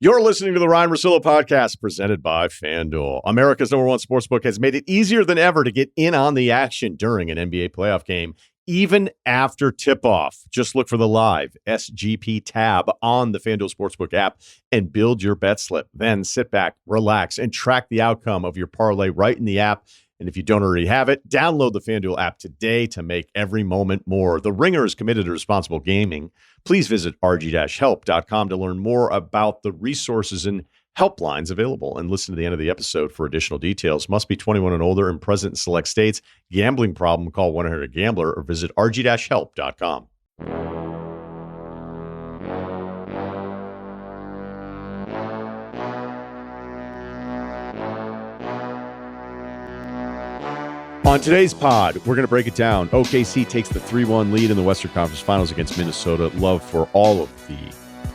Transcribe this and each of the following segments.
You're listening to the Ryen Russillo podcast presented by FanDuel. America's #1 sportsbook has made it easier than ever to get in on the action during an NBA playoff game, even after tip-off. Just look for the live SGP tab on the FanDuel Sportsbook app and build your bet slip. Then sit back, relax, and track the outcome of your parlay right in the app. And if you don't already have it, download the FanDuel app today to make every moment more. The Ringer is committed to responsible gaming. Please visit rg-help.com to learn more about the resources and helplines available and listen to the end of the episode for additional details. Must be 21 and older and present in select states. Gambling problem, call 1-800-GAMBLER or visit rg-help.com. On today's pod, we're going to break it down. OKC takes the 3-1 lead in the Western Conference Finals against Minnesota. Love for all of the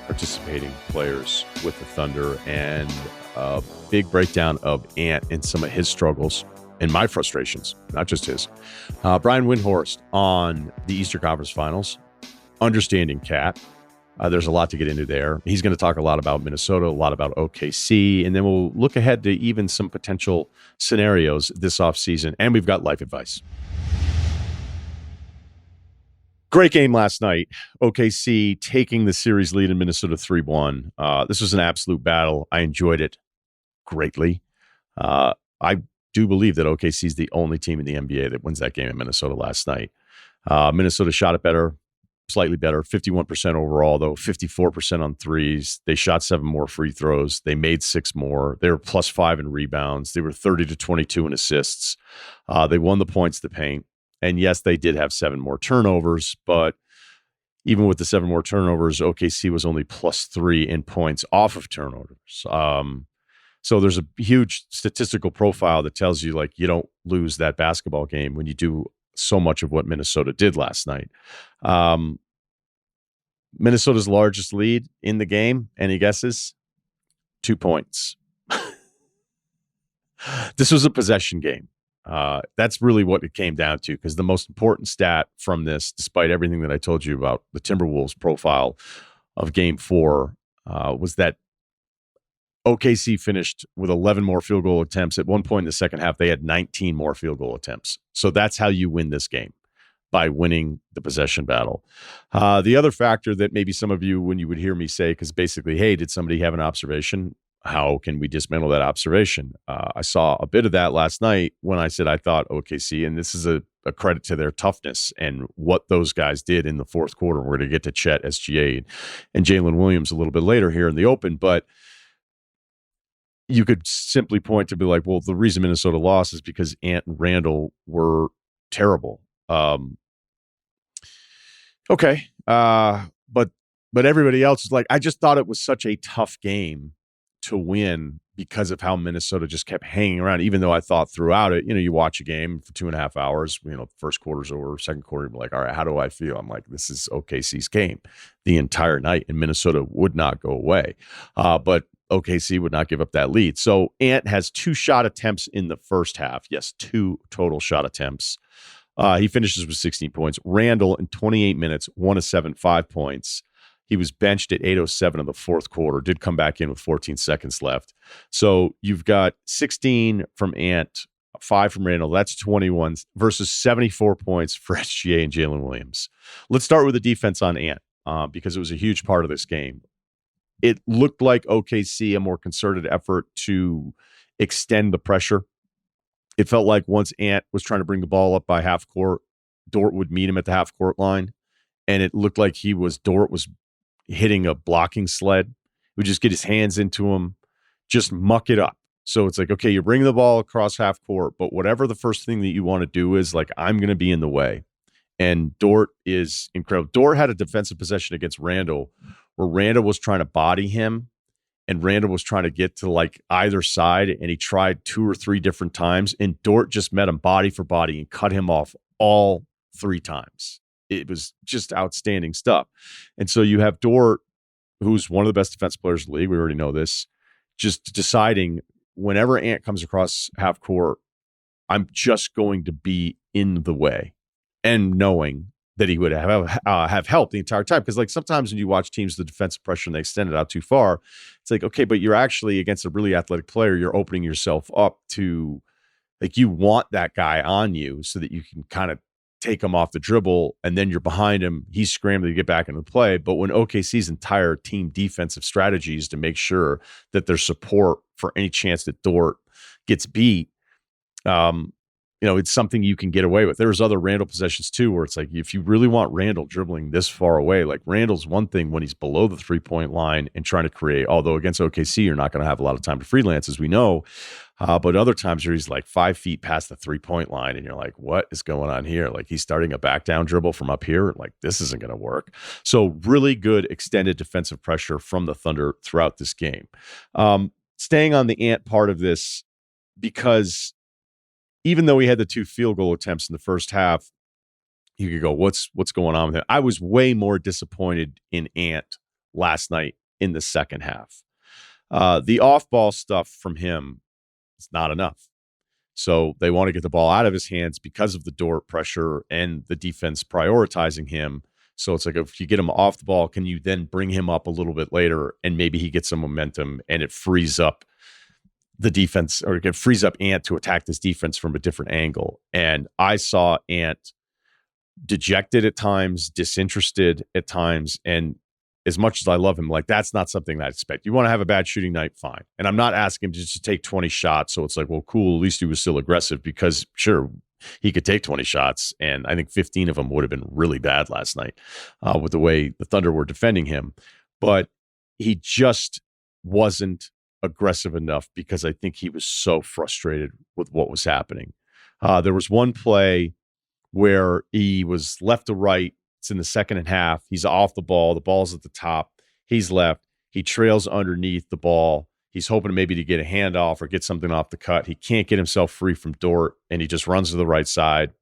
participating players with the Thunder, and a big breakdown of Ant and some of his struggles and my frustrations, not just his. Brian Windhorst on the Eastern Conference Finals, understanding Cat. There's a lot to get into there. He's going to talk a lot about Minnesota, a lot about OKC, and then we'll look ahead to even some potential scenarios this offseason, and we've got life advice. Great game last night. OKC taking the series lead in Minnesota 3-1. This was an absolute battle. I enjoyed it greatly. I do believe that OKC is the only team in the NBA that wins that game in Minnesota last night. Minnesota shot it better. Slightly better, 51% overall, though 54% on threes. They shot 7 more free throws. They made 6 more. They were +5 in rebounds. They were 30-22 in assists. They won the points to paint. And yes, they did have 7 more turnovers, but even with the 7 more turnovers, OKC was only +3 in points off of turnovers. So there's a huge statistical profile that tells you, like, you don't lose that basketball game when you do so much of what Minnesota did last night. Minnesota's largest lead in the game, any guesses? 2 points. This was a possession game. That's really what it came down to, because the most important stat from this, despite everything that I told you about the Timberwolves profile of Game 4, was that OKC finished with 11 more field goal attempts. At one point in the second half, they had 19 more field goal attempts. So that's how you win this game, by winning the possession battle. The other factor that maybe some of you, when you would hear me say, because basically, hey, did somebody have an observation? How can we dismantle that observation? I saw a bit of that last night when I said I thought OKC, and this is a credit to their toughness and what those guys did in the fourth quarter. We're going to get to Chet, SGA, and Jalen Williams a little bit later here in the open, but you could simply point to be like, well, the reason Minnesota lost is because Ant and Randall were terrible. Okay. But everybody else is like, I just thought it was such a tough game to win because of how Minnesota just kept hanging around, even though I thought throughout it, you watch a game for 2.5 hours, first quarter's over, second quarter, you're like, all right, how do I feel? I'm like, this is OKC's game the entire night, and Minnesota would not go away. But OKC would not give up that lead. So Ant has 2 shot attempts in the first half. Yes, 2 total shot attempts. He finishes with 16 points. Randall, in 28 minutes, 1 of 7, 5 points. He was benched at 8:07 of the fourth quarter, did come back in with 14 seconds left. So you've got 16 from Ant, 5 from Randall. That's 21 versus 74 points for SGA and Jalen Williams. Let's start with the defense on Ant, because it was a huge part of this game. It looked like OKC, a more concerted effort to extend the pressure. It felt like once Ant was trying to bring the ball up by half court, Dort would meet him at the half court line. And it looked like Dort was hitting a blocking sled. He would just get his hands into him, just muck it up. So it's like, okay, you're bringing the ball across half court, but whatever the first thing that you want to do is, like, I'm going to be in the way. And Dort is incredible. Dort had a defensive possession against Randall where Randall was trying to body him, and Randall was trying to get to like either side, and he tried 2 or 3 different times, and Dort just met him body for body and cut him off all 3 times. It was just outstanding stuff. And so you have Dort, who's one of the best defensive players in the league, we already know this, just deciding whenever Ant comes across half court, I'm just going to be in the way, and knowing that he would have helped the entire time. Because like sometimes when you watch teams, the defensive pressure and they extend it out too far, it's like, okay, but you're actually against a really athletic player. You're opening yourself up to, like, you want that guy on you so that you can kind of take him off the dribble, and then you're behind him. He's scrambling to get back into the play. But when OKC's entire team defensive strategy is to make sure that there's support for any chance that Dort gets beat, it's something you can get away with. There's other Randall possessions too, where it's like, if you really want Randall dribbling this far away, like Randall's one thing when he's below the 3-point line and trying to create, although against OKC, you're not going to have a lot of time to freelance, as we know. But other times where he's like 5 feet past the 3-point line and you're like, what is going on here? Like he's starting a back down dribble from up here. Like this isn't going to work. So really good extended defensive pressure from the Thunder throughout this game. Staying on the Ant part of this, because even though he had the 2 field goal attempts in the first half, you could go, what's going on with him? I was way more disappointed in Ant last night in the second half. The off-ball stuff from him is not enough. So they want to get the ball out of his hands because of the Dort pressure and the defense prioritizing him. So it's like, if you get him off the ball, can you then bring him up a little bit later and maybe he gets some momentum and it frees up the defense, or it frees up Ant to attack this defense from a different angle. And I saw Ant dejected at times, disinterested at times. And as much as I love him, like that's not something I expect. You want to have a bad shooting night, fine. And I'm not asking him just to take 20 shots. So it's like, well, cool. At least he was still aggressive, because sure, he could take 20 shots. And I think 15 of them would have been really bad last night with the way the Thunder were defending him. But he just wasn't aggressive enough, because I think he was so frustrated with what was happening. There was one play where he was left to right. It's in the second half. He's off the ball. The ball's at the top. He's left. He trails underneath the ball. He's hoping maybe to get a handoff or get something off the cut. He can't get himself free from Dort, and he just runs to the right side,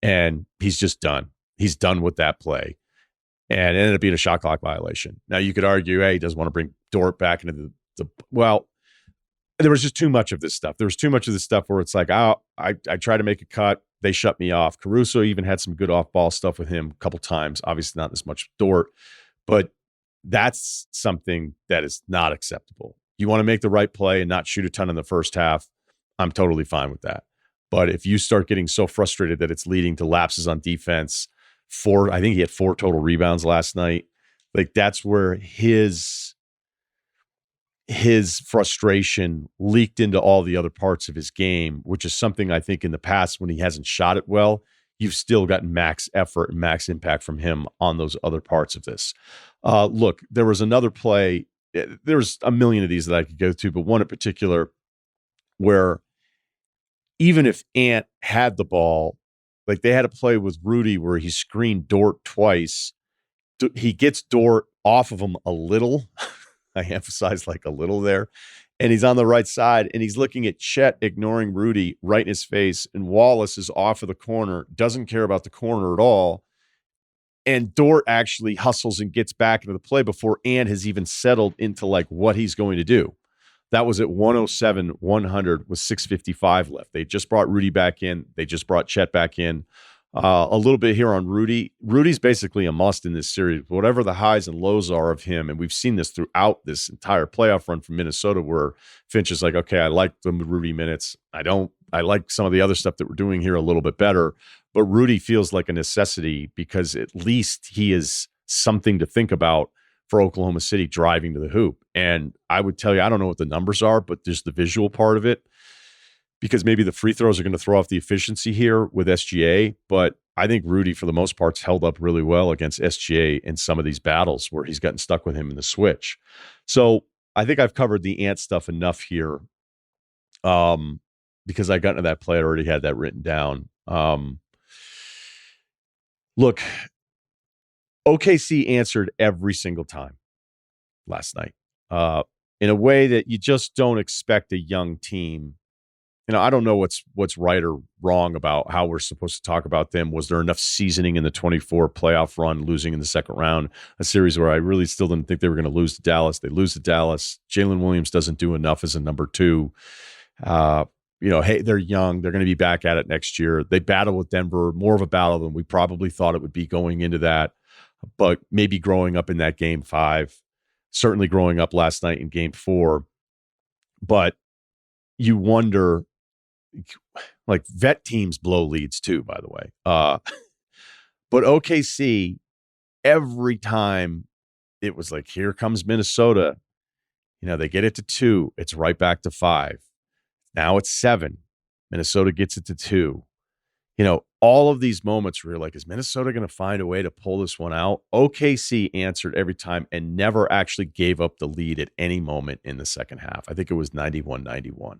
and he's just done. He's done with that play, and it ended up being a shot clock violation. Now, you could argue, hey, he doesn't want to bring Dort back into well, there was just too much of this stuff. There was too much of this stuff where it's like, I try to make a cut. They shut me off. Caruso even had some good off-ball stuff with him a couple times. Obviously not as much Dort, but that's something that is not acceptable. You want to make the right play and not shoot a ton in the first half, I'm totally fine with that. But if you start getting so frustrated that it's leading to lapses on defense, I think he had 4 total rebounds last night. Like that's where his frustration leaked into all the other parts of his game, which is something I think in the past when he hasn't shot it well, you've still gotten max effort and max impact from him on those other parts of this. Look, there was another play. There's a million of these that I could go to, but one in particular where even if Ant had the ball, like they had a play with Rudy where he screened Dort twice. He gets Dort off of him a little. I emphasize like a little there. And he's on the right side and he's looking at Chet ignoring Rudy right in his face. And Wallace is off of the corner, doesn't care about the corner at all. And Dort actually hustles and gets back into the play before Ant has even settled into like what he's going to do. That was at 107-100 with 6:55 left. They just brought Rudy back in. They just brought Chet back in. A little bit here on Rudy. Rudy's basically a must in this series, whatever the highs and lows are of him. And we've seen this throughout this entire playoff run from Minnesota, where Finch is like, okay, I like the Rudy minutes. I like some of the other stuff that we're doing here a little bit better. But Rudy feels like a necessity because at least he is something to think about for Oklahoma City driving to the hoop. And I would tell you, I don't know what the numbers are, but just the visual part of it, because maybe the free throws are going to throw off the efficiency here with SGA. But I think Rudy, for the most part, held up really well against SGA in some of these battles where he's gotten stuck with him in the switch. So I think I've covered the Ant stuff enough here because I got into that play. I already had that written down. Look, OKC answered every single time last night in a way that you just don't expect a young team. I don't know what's right or wrong about how we're supposed to talk about them. Was there enough seasoning in the 24 playoff run, losing in the second round, a series where I really still didn't think they were going to lose to Dallas? They lose to Dallas. Jalen Williams doesn't do enough as a number 2. hey, they're young. They're going to be back at it next year. They battle with Denver, more of a battle than we probably thought it would be going into that. But maybe growing up in that game 5, certainly growing up last night in game 4. But you wonder, like, vet teams blow leads too, by the way. But OKC, every time it was like, here comes Minnesota. They get it to 2. It's right back to 5. Now it's 7. Minnesota gets it to 2. All of these moments where you're like, is Minnesota going to find a way to pull this one out? OKC answered every time and never actually gave up the lead at any moment in the second half. I think it was 91-91.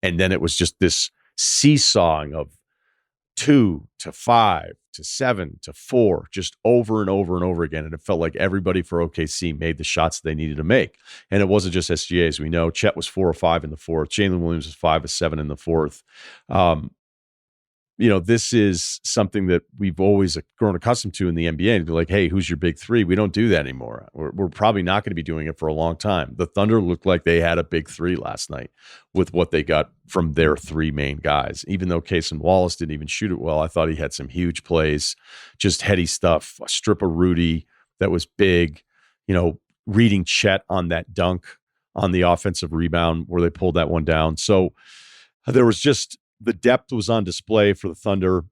And then it was just this seesawing of 2 to 5 to 7 to 4, just over and over and over again. And it felt like everybody for OKC made the shots they needed to make. And it wasn't just SGA, as we know. Chet was 4 or 5 in the fourth. Jalen Williams was 5 or 7 in the fourth. This is something that we've always grown accustomed to in the NBA. To be like, hey, who's your big 3? We don't do that anymore. We're probably not going to be doing it for a long time. The Thunder looked like they had a big 3 last night with what they got from their 3 main guys. Even though Cason Wallace didn't even shoot it well, I thought he had some huge plays, just heady stuff. A strip of Rudy that was big, reading Chet on that dunk on the offensive rebound where they pulled that one down. So there was just, the depth was on display for the Thunder.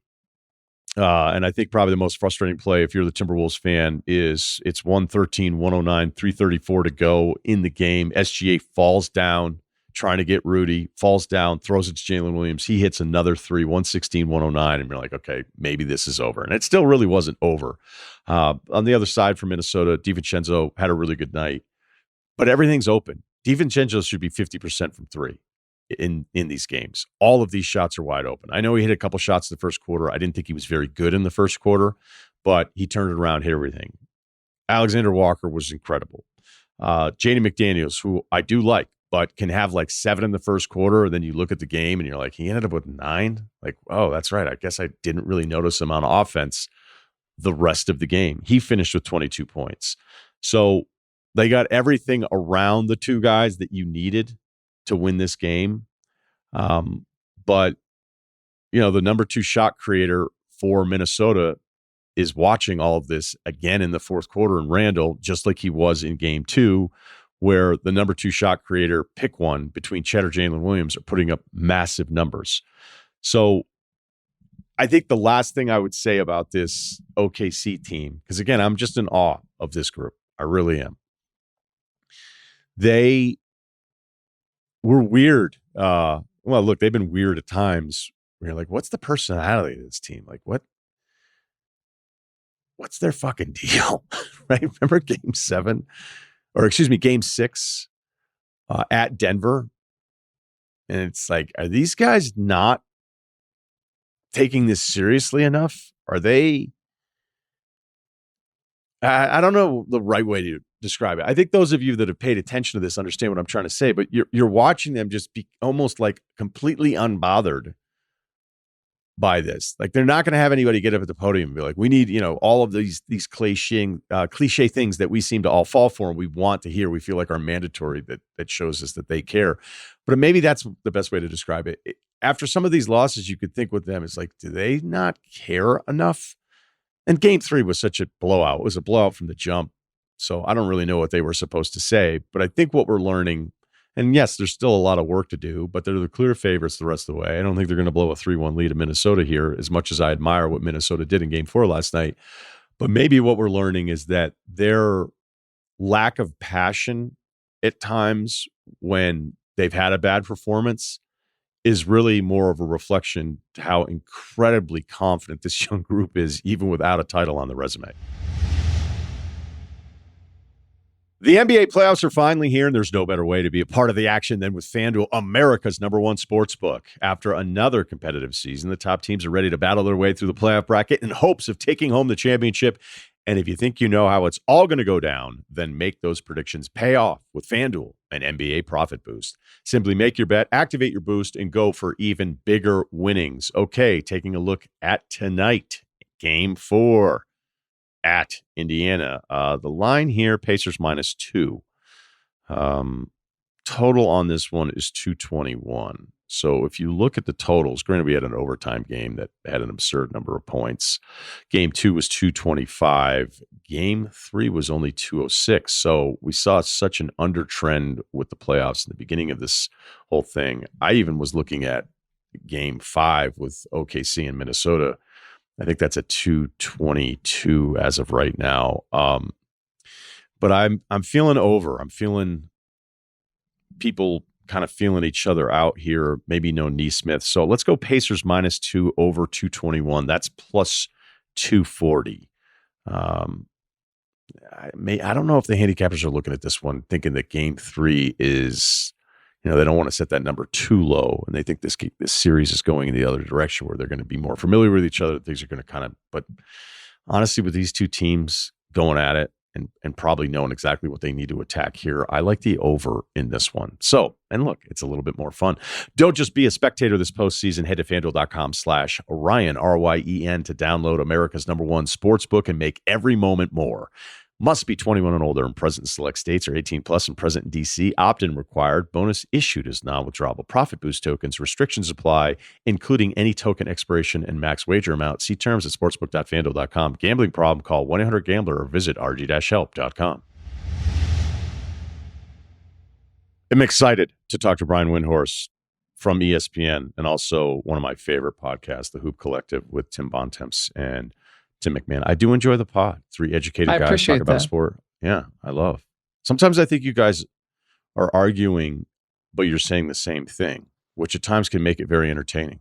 And I think probably the most frustrating play, if you're the Timberwolves fan, is it's 113, 109, 334 to go in the game. SGA falls down, trying to get Rudy, falls down, throws it to Jalen Williams. He hits another 3, 116, 109. And you're like, okay, maybe this is over. And it still really wasn't over. On the other side for Minnesota, DiVincenzo had a really good night. But everything's open. DiVincenzo should be 50% from 3. In these games. All of these shots are wide open. I know he hit a couple shots in the first quarter. I didn't think he was very good in the first quarter, but he turned it around, hit everything. Alexander Walker was incredible. Jaden McDaniels, who I do like, but can have like 7 in the first quarter, and then you look at the game and you're like, he ended up with 9? Like, oh, that's right. I guess I didn't really notice him on offense the rest of the game. He finished with 22 points. So they got everything around the 2 guys that you needed to win this game. But, the number 2 shot creator for Minnesota is watching all of this again in the fourth quarter, and Randall, just like he was in game 2, where the number 2 shot creator, pick one between Chet or Jalen Williams, are putting up massive numbers. So I think the last thing I would say about this OKC team, because again, I'm just in awe of this group. I really am. They were weird. Well, look, they've been weird at times. We're like, what's the personality of this team? Like, what's their fucking deal? Right? Remember game 6 at Denver? And it's like, are these guys not taking this seriously enough? Are they? I don't know the right way to describe it. I think those of you that have paid attention to this understand what I'm trying to say, but you're watching them just be almost like completely unbothered by this. Like, they're not going to have anybody get up at the podium and be like, we need, all of these cliche things that we seem to all fall for and we want to hear. We feel like are mandatory, that shows us that they care. But maybe that's the best way to describe it. After some of these losses, you could think with them, it's like, do they not care enough? And game 3 was such a blowout. It was a blowout from the jump. So I don't really know what they were supposed to say, but I think what we're learning, and yes, there's still a lot of work to do, but they're the clear favorites the rest of the way. I don't think they're going to blow a 3-1 lead in Minnesota here, as much as I admire what Minnesota did in game 4 last night. But maybe what we're learning is that their lack of passion at times when they've had a bad performance is really more of a reflection to how incredibly confident this young group is, even without a title on the resume. The NBA playoffs are finally here, and there's no better way to be a part of the action than with FanDuel, America's #1 sports book. After another competitive season, the top teams are ready to battle their way through the playoff bracket in hopes of taking home the championship. And if you think you know how it's all going to go down, then make those predictions pay off with FanDuel, an NBA profit boost. Simply make your bet, activate your boost, and go for even bigger winnings. Okay, taking a look at tonight, game 4. At Indiana. The line here, Pacers -2. Total on this one is 221. So if you look at the totals, granted, we had an overtime game that had an absurd number of points. Game 2 was 225. Game 3 was only 206. So we saw such an undertrend with the playoffs in the beginning of this whole thing. I even was looking at Game 5 with OKC and Minnesota. I think that's a 222 as of right now. But I'm feeling over. I'm feeling people kind of feeling each other out here. Maybe no Neesmith. So let's go Pacers -2 over 221. That's plus 240. I don't know if the handicappers are looking at this one thinking that Game 3 is, they don't want to set that number too low, and they think this series is going in the other direction where they're going to be more familiar with each other. Things are going to but honestly, with these two teams going at it and probably knowing exactly what they need to attack here, I like the over in this one. So, and look, it's a little bit more fun. Don't just be a spectator this postseason. Head to FanDuel.com/Ryen, Ryen, to download America's #1 sportsbook and make every moment more. Must be 21 and older and present in select states, or 18 plus and present in D.C. Opt-in required. Bonus issued as non-withdrawable profit boost tokens. Restrictions apply, including any token expiration and max wager amount. See terms at sportsbook.fanduel.com. Gambling problem? Call 1-800-GAMBLER or visit rg-help.com. I'm excited to talk to Brian Windhorst from ESPN and also one of my favorite podcasts, The Hoop Collective, with Tim Bontemps and Tim McMahon. I do enjoy the pod. 3 educated guys talk about sport. Yeah, I love. Sometimes I think you guys are arguing, but you're saying the same thing, which at times can make it very entertaining.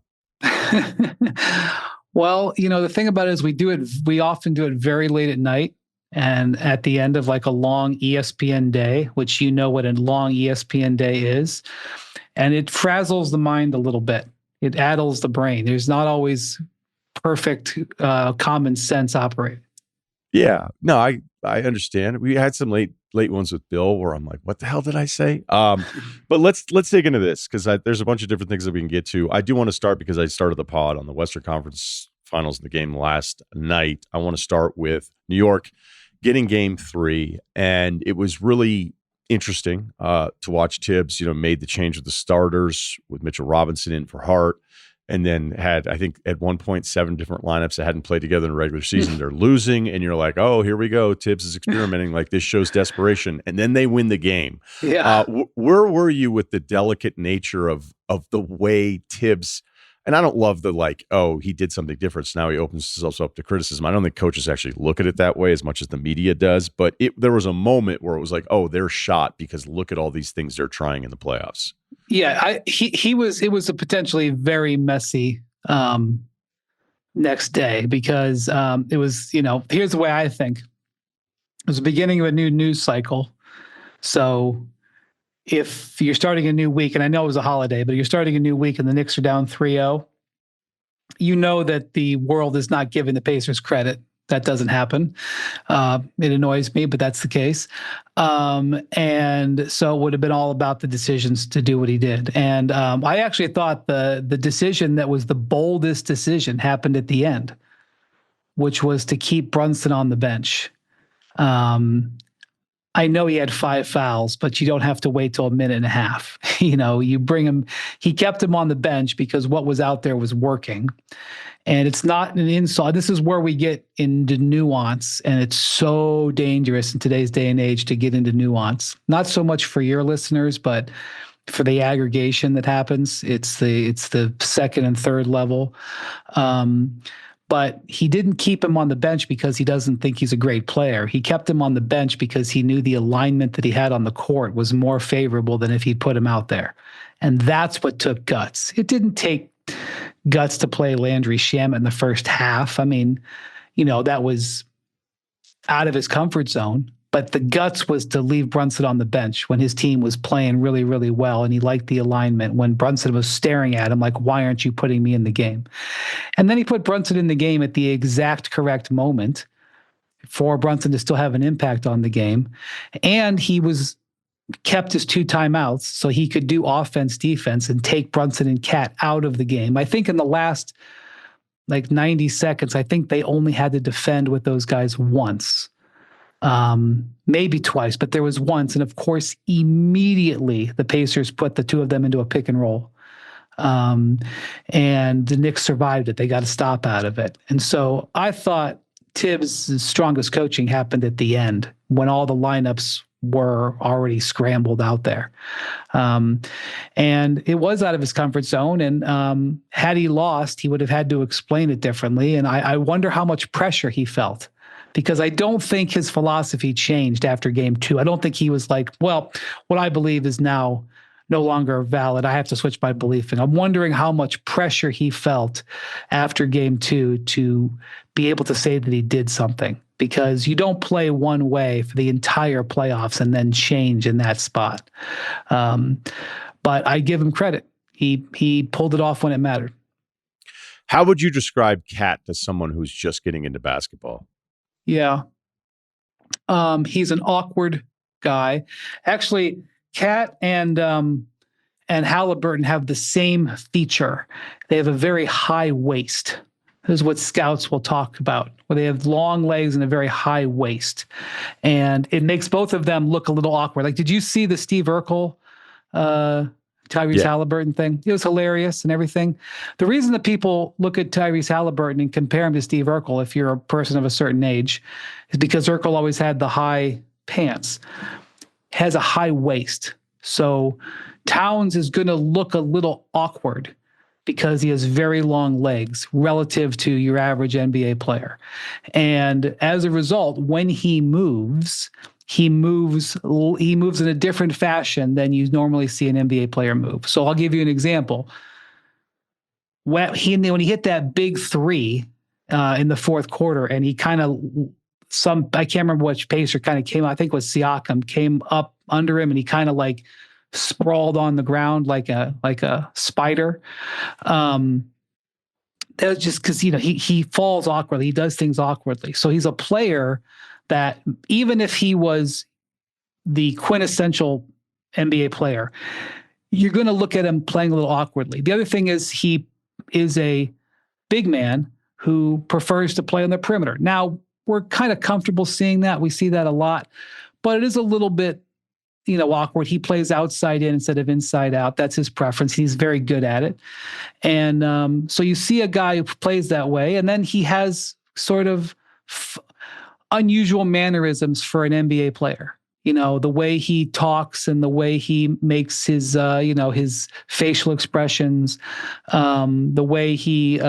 Well, the thing about it is we often do it very late at night and at the end of like a long ESPN day, which what a long ESPN day is. And it frazzles the mind a little bit. It addles the brain. There's not always perfect common sense operate. Yeah, no, I understand. We had some late ones with Bill where I'm like, what the hell did I say? But let's dig into this because there's a bunch of different things that we can get to. I do want to start because I started the pod on the Western Conference Finals in the game last night. I want to start with New York getting Game 3, and it was really interesting to watch. Tibbs, made the change with the starters with Mitchell Robinson in for Hart. And then had, I think, at one point, 7 different lineups that hadn't played together in the regular season. They're losing, and you're like, oh, here we go. Tibbs is experimenting. Like, this shows desperation. And then they win the game. Yeah. Where were you with the delicate nature of the way Tibbs, and I don't love the, he did something different, so now he opens himself up to criticism. I don't think coaches actually look at it that way as much as the media does. But there was a moment where it was like, oh, they're shot because look at all these things they're trying in the playoffs. Yeah, it was a potentially very messy next day because it was, here's the way I think. It was the beginning of a new news cycle. So if you're starting a new week, and I know it was a holiday, but you're starting a new week and the Knicks are down 3-0, you know that the world is not giving the Pacers credit. That doesn't happen. It annoys me, but that's the case. And so it would have been all about the decisions to do what he did. And I actually thought the decision that was the boldest decision happened at the end, which was to keep Brunson on the bench. I know he had 5 fouls, but you don't have to wait till a minute and a half. You bring him. He kept him on the bench because what was out there was working. And it's not an insult. This is where we get into nuance, and it's so dangerous in today's day and age to get into nuance. Not so much for your listeners, but for the aggregation that happens. It's the second and third level. But he didn't keep him on the bench because he doesn't think he's a great player. He kept him on the bench because he knew the alignment that he had on the court was more favorable than if he'd put him out there. And that's what took guts. It didn't take guts to play Landry Shamet in the first half. I mean, that was out of his comfort zone. But the guts was to leave Brunson on the bench when his team was playing really, really well, and he liked the alignment. When Brunson was staring at him like, why aren't you putting me in the game? And then he put Brunson in the game at the exact correct moment for Brunson to still have an impact on the game. And he kept his 2 timeouts so he could do offense, defense, and take Brunson and Cat out of the game. I think in the last 90 seconds, I think they only had to defend with those guys once. Maybe twice, but there was once. And of course, immediately the Pacers put the 2 of them into a pick and roll. Um, and the Knicks survived it. They got a stop out of it. And so I thought Tibbs' strongest coaching happened at the end when all the lineups were already scrambled out there. And it was out of his comfort zone. And had he lost, he would have had to explain it differently. And I wonder how much pressure he felt, because I don't think his philosophy changed after game 2. I don't think he was like, well, what I believe is now no longer valid. I have to switch my belief. And I'm wondering how much pressure he felt after game 2 to be able to say that he did something, because you don't play one way for the entire playoffs and then change in that spot. But I give him credit. He pulled it off when it mattered. How would you describe Cat to someone who's just getting into basketball? Yeah. He's an awkward guy. Actually, Cat and Halliburton have the same feature. They have a very high waist. This is what scouts will talk about, where they have long legs and a very high waist. And it makes both of them look a little awkward. Like, did you see the Steve Urkel, Tyrese Halliburton thing? It was hilarious and everything. The reason that people look at Tyrese Halliburton and compare him to Steve Urkel, if you're a person of a certain age, is because Urkel always had the high pants, has a high waist. So Towns is going to look a little awkward because he has very long legs relative to your average NBA player. And as a result, when he moves in a different fashion than you normally see an NBA player move. So I'll give you an example. When he hit that big 3 in the fourth quarter, and he kind of I can't remember which pacer kind of came, I think it was Siakam, came up under him, and he kind of like sprawled on the ground like a spider. That was just because, he falls awkwardly. He does things awkwardly. So he's a player that, even if he was the quintessential NBA player, you're going to look at him playing a little awkwardly. The other thing is he is a big man who prefers to play on the perimeter. Now, we're kind of comfortable seeing that. We see that a lot, but it is a little bit, awkward. He plays outside in instead of inside out. That's his preference. He's very good at it. And so you see a guy who plays that way, and then he has sort of unusual mannerisms for an NBA player. The way he talks and the way he makes his, his facial expressions, the way he,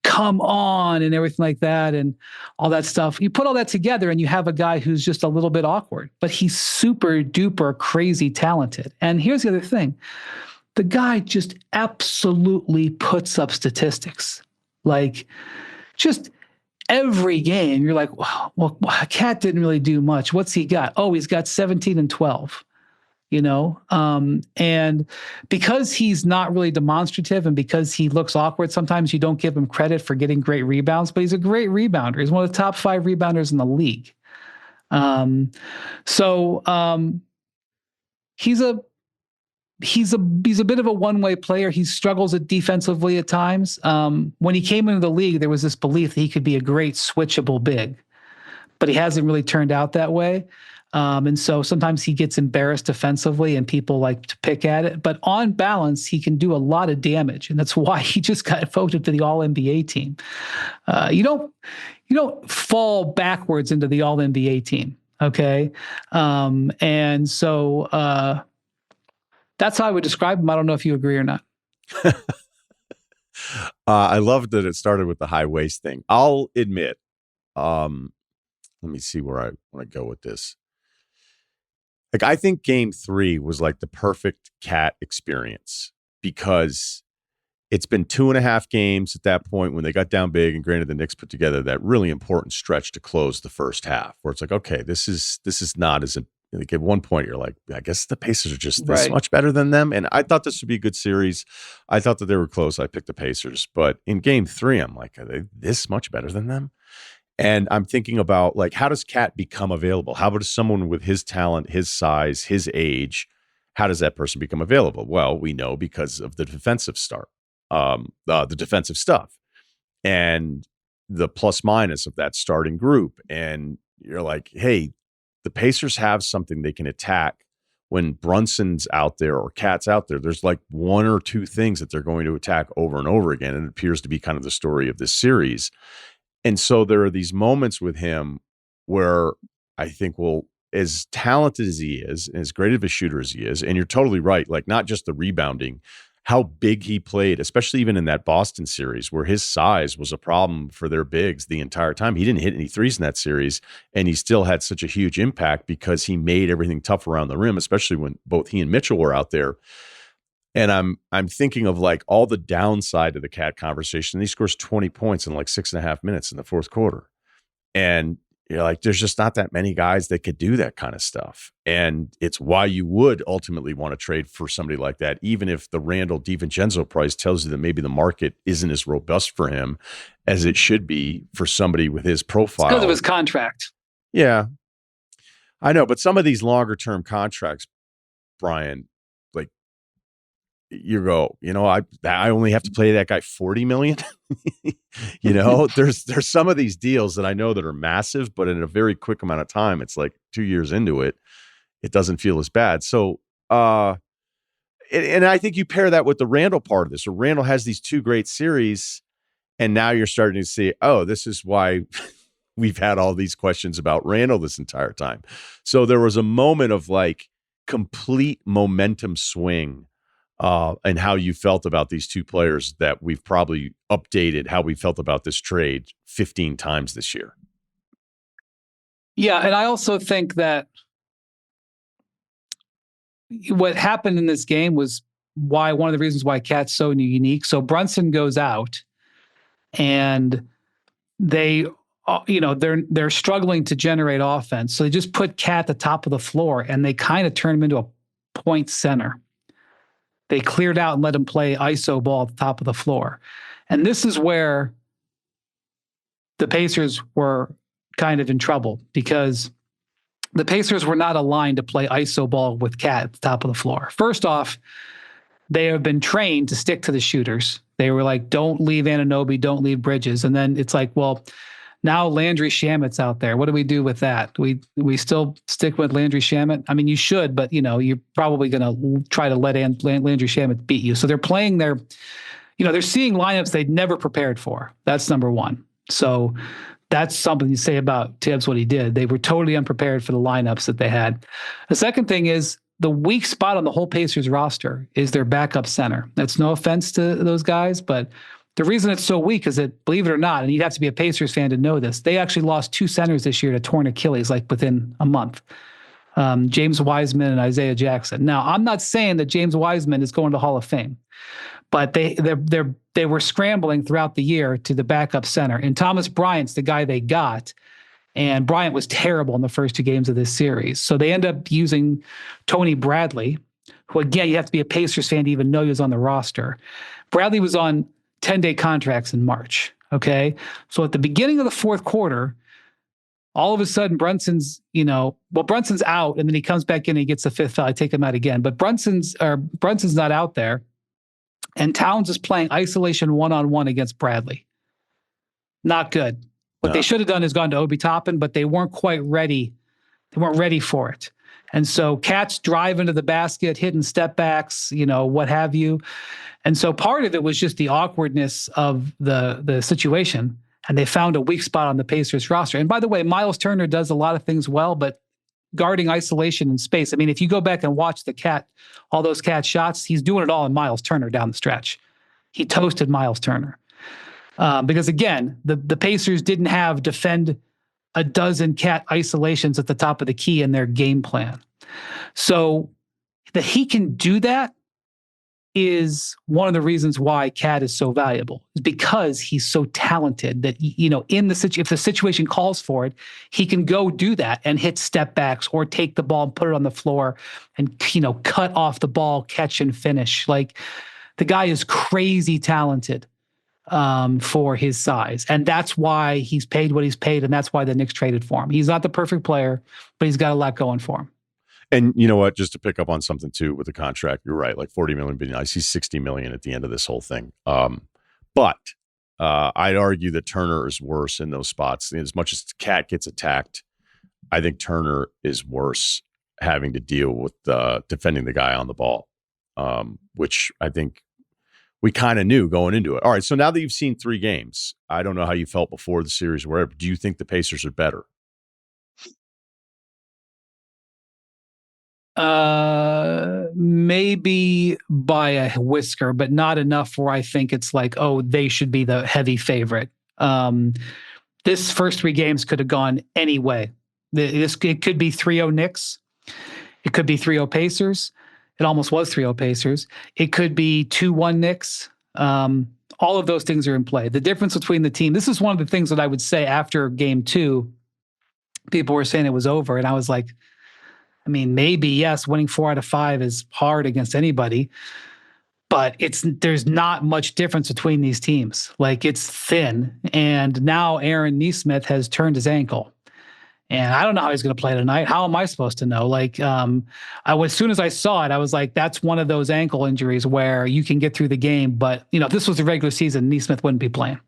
come on and everything like that and all that stuff. You put all that together and you have a guy who's just a little bit awkward, but he's super duper crazy talented. And here's the other thing. The guy just absolutely puts up statistics. Like, just every game, you're like, well, Cat didn't really do much. What's he got? Oh, he's got 17 and 12. And because he's not really demonstrative and because he looks awkward, sometimes you don't give him credit for getting great rebounds, but he's a great rebounder. He's one of the top 5 rebounders in the league. He's a bit of a one-way player. He struggles defensively at times. When he came into the league, there was this belief that he could be a great switchable big, but he hasn't really turned out that way. And so sometimes he gets embarrassed defensively and people like to pick at it, but on balance, he can do a lot of damage. And that's why he just got voted to the All-NBA team. You don't fall backwards into the All-NBA team. Okay. And so, that's how I would describe him. I don't know if you agree or not. I love that it started with the high waist thing. I'll admit, let me see where I want to go with this. Like, I think game 3 was like the perfect Cat experience because it's been 2.5 games at that point when they got down big, and granted the Knicks put together that really important stretch to close the first half where it's like, okay, this is not as like at one point you're like, I guess the Pacers are just this much better than them. And I thought this would be a good series. I thought that they were close. I picked the Pacers, but in game 3, I'm like, are they this much better than them? And I'm thinking about, like, how does Cat become available? How does someone with his talent, his size, his age, how does that person become available? Well, we know because of the defensive the defensive stuff and the plus minus of that starting group. And you're like, hey, the Pacers have something they can attack when Brunson's out there or Cat's out there, there's like one or two things that they're going to attack over and over again. And it appears to be kind of the story of this series. And so there are these moments with him where I think, well, as talented as he is, and as great of a shooter as he is, and you're totally right, like not just the rebounding, how big he played, especially even in that Boston series where his size was a problem for their bigs the entire time. He didn't hit any threes in that series, and he still had such a huge impact because he made everything tough around the rim, especially when both he and Mitchell were out there. And I'm thinking of like all the downside of the Cat conversation. He scores 20 points in like 6.5 minutes in the fourth quarter. And you're like, there's just not that many guys that could do that kind of stuff. And it's why you would ultimately want to trade for somebody like that, even if the Randall DiVincenzo price tells you that maybe the market isn't as robust for him as it should be for somebody with his profile. Because of his contract. Yeah, I know. But some of these longer term contracts, Brian, like you go, I only have to play that guy $40 million. There's some of these deals that I know that are massive, but in a very quick amount of time, it's like 2 years into it, it doesn't feel as bad. So, and I think you pair that with the Randall part of this. So Randall has these two great series, and now you're starting to see, oh, this is why we've had all these questions about Randall this entire time. So there was a moment of like complete momentum swing. And how you felt about these two players that we've probably updated how we felt about this trade 15 times this year. Yeah, and I also think that what happened in this game was one of the reasons why Cat's so unique. So Brunson goes out, and they're struggling to generate offense. So they just put Cat at the top of the floor, and they kind of turn him into a point center. They cleared out and let him play ISO ball at the top of the floor. And this is where the Pacers were kind of in trouble, because the Pacers were not aligned to play ISO ball with Cat at the top of the floor. First off, they have been trained to stick to the shooters. They were like, don't leave Anunoby, don't leave Bridges. And then it's like, well, now Landry Shamet's out there. What do we do with that? We still stick with Landry Shamet? I mean, you should, but you're probably going to try to let Landry Shamet beat you. So they're playing they're seeing lineups they'd never prepared for. That's number one. So that's something you say about Tibbs, what he did. They were totally unprepared for the lineups that they had. The second thing is the weak spot on the whole Pacers roster is their backup center. That's no offense to those guys, but the reason it's so weak is that, believe it or not, and you'd have to be a Pacers fan to know this, they actually lost two centers this year to torn Achilles, like within a month. James Wiseman and Isaiah Jackson. Now, I'm not saying that James Wiseman is going to Hall of Fame, but they were scrambling throughout the year to the backup center. And Thomas Bryant's the guy they got, and Bryant was terrible in the first two games of this series. So they end up using Tony Bradley, who, again, you have to be a Pacers fan to even know he was on the roster. Bradley was on 10-day contracts in March. Okay. So at the beginning of the fourth quarter, all of a sudden Brunson's out, and then he comes back in and he gets the fifth foul. I take him out again, but Brunson's not out there. And Towns is playing isolation one-on-one against Bradley. Not good. What they should have done is gone to Obi Toppin, but they weren't quite ready. They weren't ready for it. And so Cat's driving to the basket, hitting step backs, what have you. And so part of it was just the awkwardness of the situation. And they found a weak spot on the Pacers roster. And by the way, Miles Turner does a lot of things well, but guarding isolation in space. I mean, if you go back and watch all those Cat shots, he's doing it all in Miles Turner down the stretch. He toasted Miles Turner. Because again, the Pacers didn't have defend a dozen Cat isolations at the top of the key in their game plan. So that he can do that is one of the reasons why Cat is so valuable, is because he's so talented that, if the situation calls for it, he can go do that and hit step backs or take the ball and put it on the floor and, cut off the ball, catch and finish. Like, the guy is crazy talented for his size. And that's why he's paid what he's paid. And that's why the Knicks traded for him. He's not the perfect player, but he's got a lot going for him. And you know what? Just to pick up on something too with the contract, you're right. Like $40 million would be nice. He's $60 million at the end of this whole thing. But I'd argue that Turner is worse in those spots. As much as Cat gets attacked, I think Turner is worse having to deal with defending the guy on the ball, which I think we kind of knew going into it. All right, so now that you've seen 3 games, I don't know how you felt before the series or whatever. Do you think the Pacers are better? Maybe by a whisker, but not enough where I think it's like, oh, they should be the heavy favorite. This first 3 games could have gone any way. It could be 3-0 Knicks. It could be 3-0 Pacers. It almost was 3-0 Pacers. It could be 2-1 Knicks. All of those things are in play. The difference between the team, this is one of the things that I would say after game 2, people were saying it was over. And I was like, I mean, maybe, yes, winning 4 out of 5 is hard against anybody, but there's not much difference between these teams. Like, it's thin. And now Aaron Nesmith has turned his ankle. And I don't know how he's going to play tonight. How am I supposed to know? Like, as soon as I saw it, I was like, that's one of those ankle injuries where you can get through the game. But, if this was the regular season, Nesmith wouldn't be playing.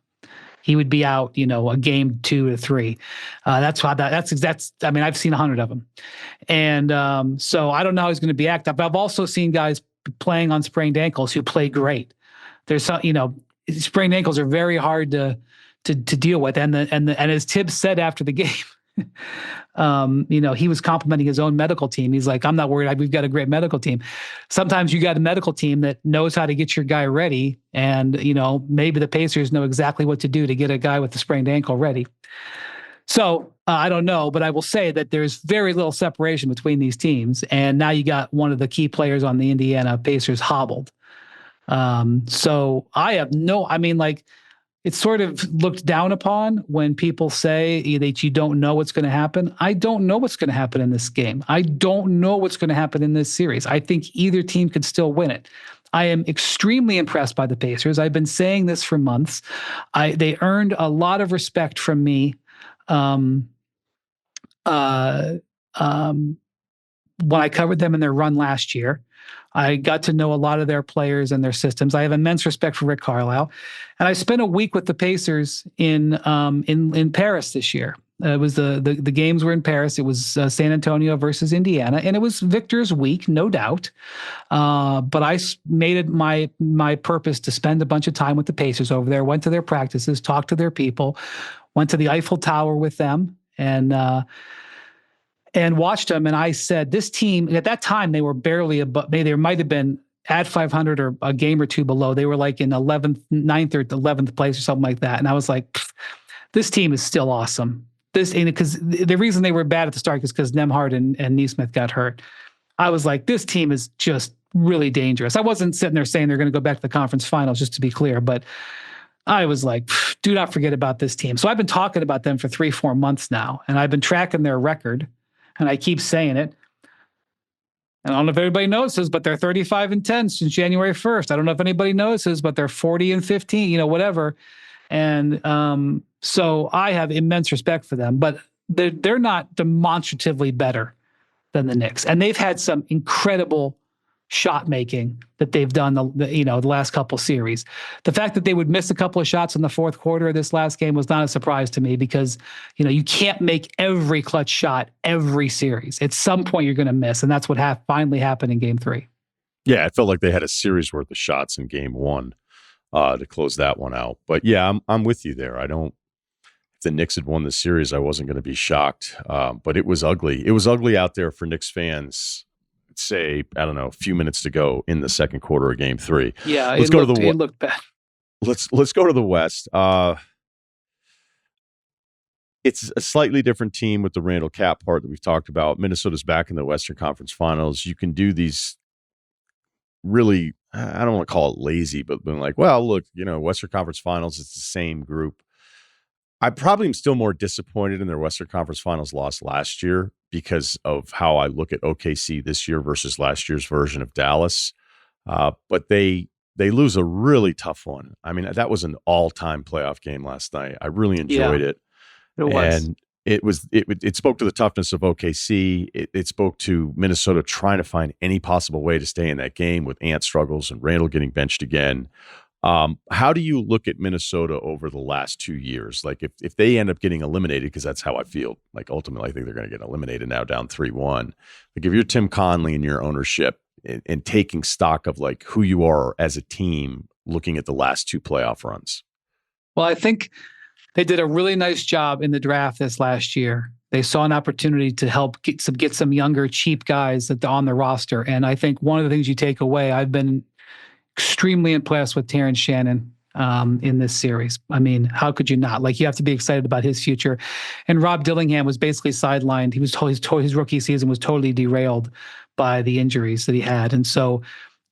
He would be out, a game 2 to 3. That's I mean, I've seen 100 of them. And so I don't know how he's going to be active. But I've also seen guys playing on sprained ankles who play great. There's some, sprained ankles are very hard to deal with. And as Tibbs said after the game, he was complimenting his own medical team. He's like, I'm not worried. We've got a great medical team. Sometimes you got a medical team that knows how to get your guy ready. And, maybe the Pacers know exactly what to do to get a guy with a sprained ankle ready. So I don't know, but I will say that there's very little separation between these teams. And now you got one of the key players on the Indiana Pacers hobbled. So I have it's sort of looked down upon when people say that you don't know what's going to happen. I don't know what's going to happen in this game. I don't know what's going to happen in this series. I think either team could still win it. I am extremely impressed by the Pacers. I've been saying this for months. They earned a lot of respect from me when I covered them in their run last year. I got to know a lot of their players and their systems. I have immense respect for Rick Carlisle, and I spent a week with the Pacers in Paris this year. It was the games were in Paris. It was San Antonio versus Indiana, and it was Victor's week, no doubt. But I made it my purpose to spend a bunch of time with the Pacers over there. Went to their practices, talked to their people, went to the Eiffel Tower with them, and watched them. And I said, this team, at that time, they were barely above, they might have been at 500 or a game or 2 below. They were like in 9th or 11th place or something like that. And I was like, this team is still awesome. Because the reason they were bad at the start is because Nembhard and Nesmith got hurt. I was like, this team is just really dangerous. I wasn't sitting there saying they're going to go back to the conference finals, just to be clear, but I was like, do not forget about this team. So I've been talking about them for 3-4 months now, and I've been tracking their record. And I keep saying it. And I don't know if everybody notices, but they're 35-10 since January 1st. I don't know if anybody notices, but they're 40-15, whatever. And so I have immense respect for them, but they're not demonstratively better than the Knicks. And they've had some incredible shot making that they've done the last couple series. The fact that they would miss a couple of shots in the fourth quarter of this last game was not a surprise to me, because you can't make every clutch shot every series. At some point you're going to miss, and that's what finally happened in game 3. Yeah, it felt like they had a series worth of shots in game 1 to close that one out. But yeah, I'm with you there. If the Knicks had won the series, I wasn't going to be shocked. But it was ugly. It was ugly out there for Knicks fans. Say, I don't know, a few minutes to go in the second quarter of game 3. Yeah, it looked bad. Let's go to the West. It's a slightly different team with the Randall Cap part that we've talked about. Minnesota's back in the Western Conference Finals. You can do these really, I don't want to call it lazy, but being like, well, look, Western Conference Finals, it's the same group. I probably am still more disappointed in their Western Conference Finals loss last year because of how I look at OKC this year versus last year's version of Dallas. But they lose a really tough one. I mean, that was an all-time playoff game last night. I really enjoyed it. It was. And it spoke to the toughness of OKC. It spoke to Minnesota trying to find any possible way to stay in that game with Ant struggles and Randall getting benched again. How do you look at Minnesota over the last 2 years? Like if they end up getting eliminated, because that's how I feel, like ultimately I think they're going to get eliminated now down 3-1. Like if you're Tim Conley and your ownership and taking stock of like who you are as a team, looking at the last 2 playoff runs. Well, I think they did a really nice job in the draft this last year. They saw an opportunity to help get some younger, cheap guys that on the roster. And I think one of the things you take away, I've been extremely impressed with Terrence Shannon in this series. I mean, how could you not? Like, you have to be excited about his future. And Rob Dillingham was basically sidelined. He was told his rookie season was totally derailed by the injuries that he had. And so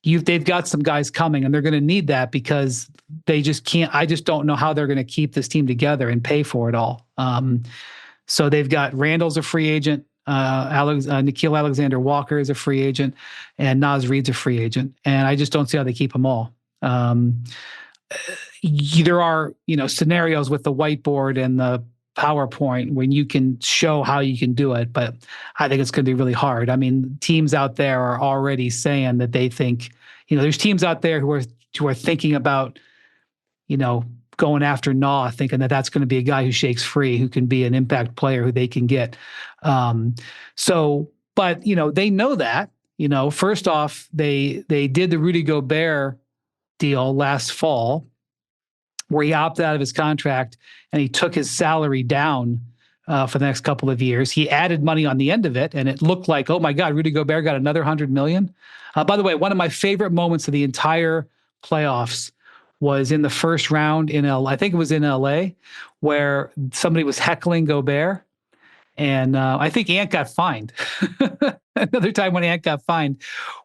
they've got some guys coming, and they're going to need that because they just can't. I just don't know how they're going to keep this team together and pay for it all. So they've got Randall's a free agent. Nickeil Alexander-Walker is a free agent, and Naz Reid's a free agent. And I just don't see how they keep them all. There are, scenarios with the whiteboard and the PowerPoint when you can show how you can do it, but I think it's going to be really hard. I mean, teams out there are already saying that they think, there's teams out there who are thinking about, going after Naw, thinking that that's going to be a guy who shakes free, who can be an impact player who they can get. But they know that, first off, they did the Rudy Gobert deal last fall where he opted out of his contract and he took his salary down for the next couple of years. He added money on the end of it, and it looked like, oh my God, Rudy Gobert got another $100 million. By the way, one of my favorite moments of the entire playoffs was in the first round I think it was in LA, where somebody was heckling Gobert. And I think Ant got fined. Another time when Ant got fined,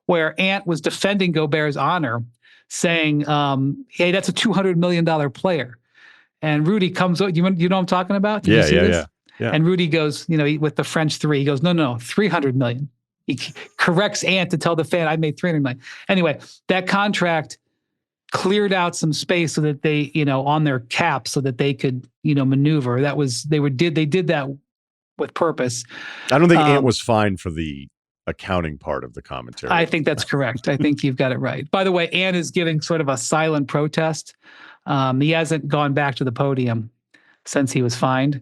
where Ant was defending Gobert's honor, saying, hey, that's a $200 million player. And Rudy comes up, you know what I'm talking about? Yeah. And Rudy goes, with the French 3, he goes, no, 300 million. He corrects Ant to tell the fan, I made 300 million. Anyway, that contract cleared out some space so that they, on their cap so that they could, maneuver. They did that with purpose. I don't think Ant was fine for the accounting part of the commentary. I think that's correct. I think you've got it right. By the way, Ant is giving sort of a silent protest. He hasn't gone back to the podium since he was fined.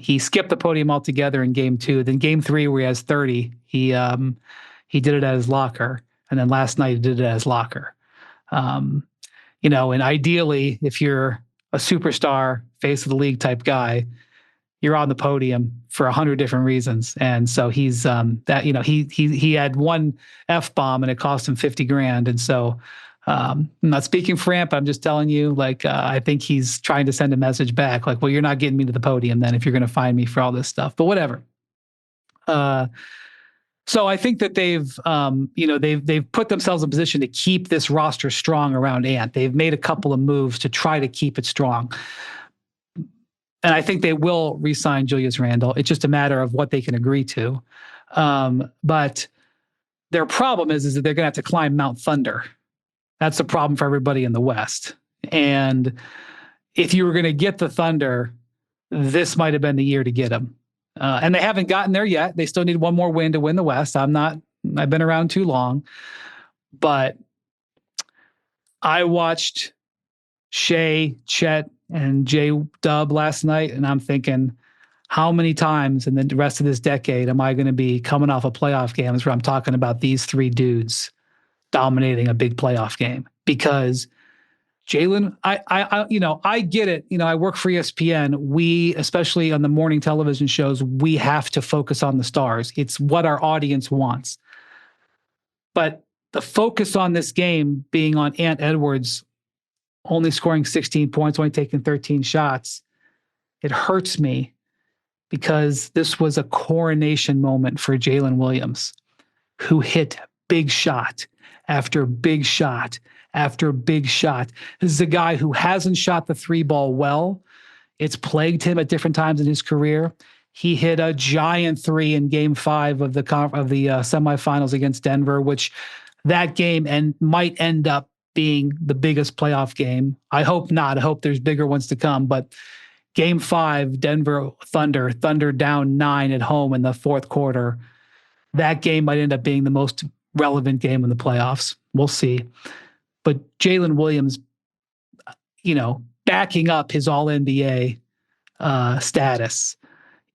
He skipped the podium altogether in game 2. Then game 3, where he has 30, he did it at his locker. And then last night he did it at his locker. And ideally, if you're a superstar, face of the league type guy, you're on the podium for 100 different reasons. And so he's he had one F-bomb and it cost him $50,000. And so I'm not speaking for Ant, but I'm just telling you, I think he's trying to send a message back, like, well, you're not getting me to the podium then if you're going to find me for all this stuff, but whatever. So I think that they've put themselves in a position to keep this roster strong around Ant. They've made a couple of moves to try to keep it strong. And I think they will re-sign Julius Randle. It's just a matter of what they can agree to. But their problem is that they're going to have to climb Mount Thunder. That's the problem for everybody in the West. And if you were going to get the Thunder, this might have been the year to get them. And they haven't gotten there yet. They still need one more win to win the West. I've been around too long. But I watched Shea, Chet, and J-Dub last night, and I'm thinking, how many times in the rest of this decade am I going to be coming off of playoff games where I'm talking about these 3 dudes dominating a big playoff game? Because Jalen, I get it. I work for ESPN. We, especially on the morning television shows, we have to focus on the stars. It's what our audience wants. But the focus on this game being on Ant Edwards only scoring 16 points, only taking 13 shots, it hurts me because this was a coronation moment for Jalen Williams, who hit big shot after big shot after big shot. This is a guy who hasn't shot the 3 ball well. It's plagued him at different times in his career. He hit a giant 3 in game 5 of the semifinals against Denver, which that game might end up being the biggest playoff game. I hope not. I hope there's bigger ones to come. But game 5, Denver Thunder down 9 at home in the 4th quarter. That game might end up being the most relevant game in the playoffs. We'll see. but Jalen Williams, backing up his All-NBA status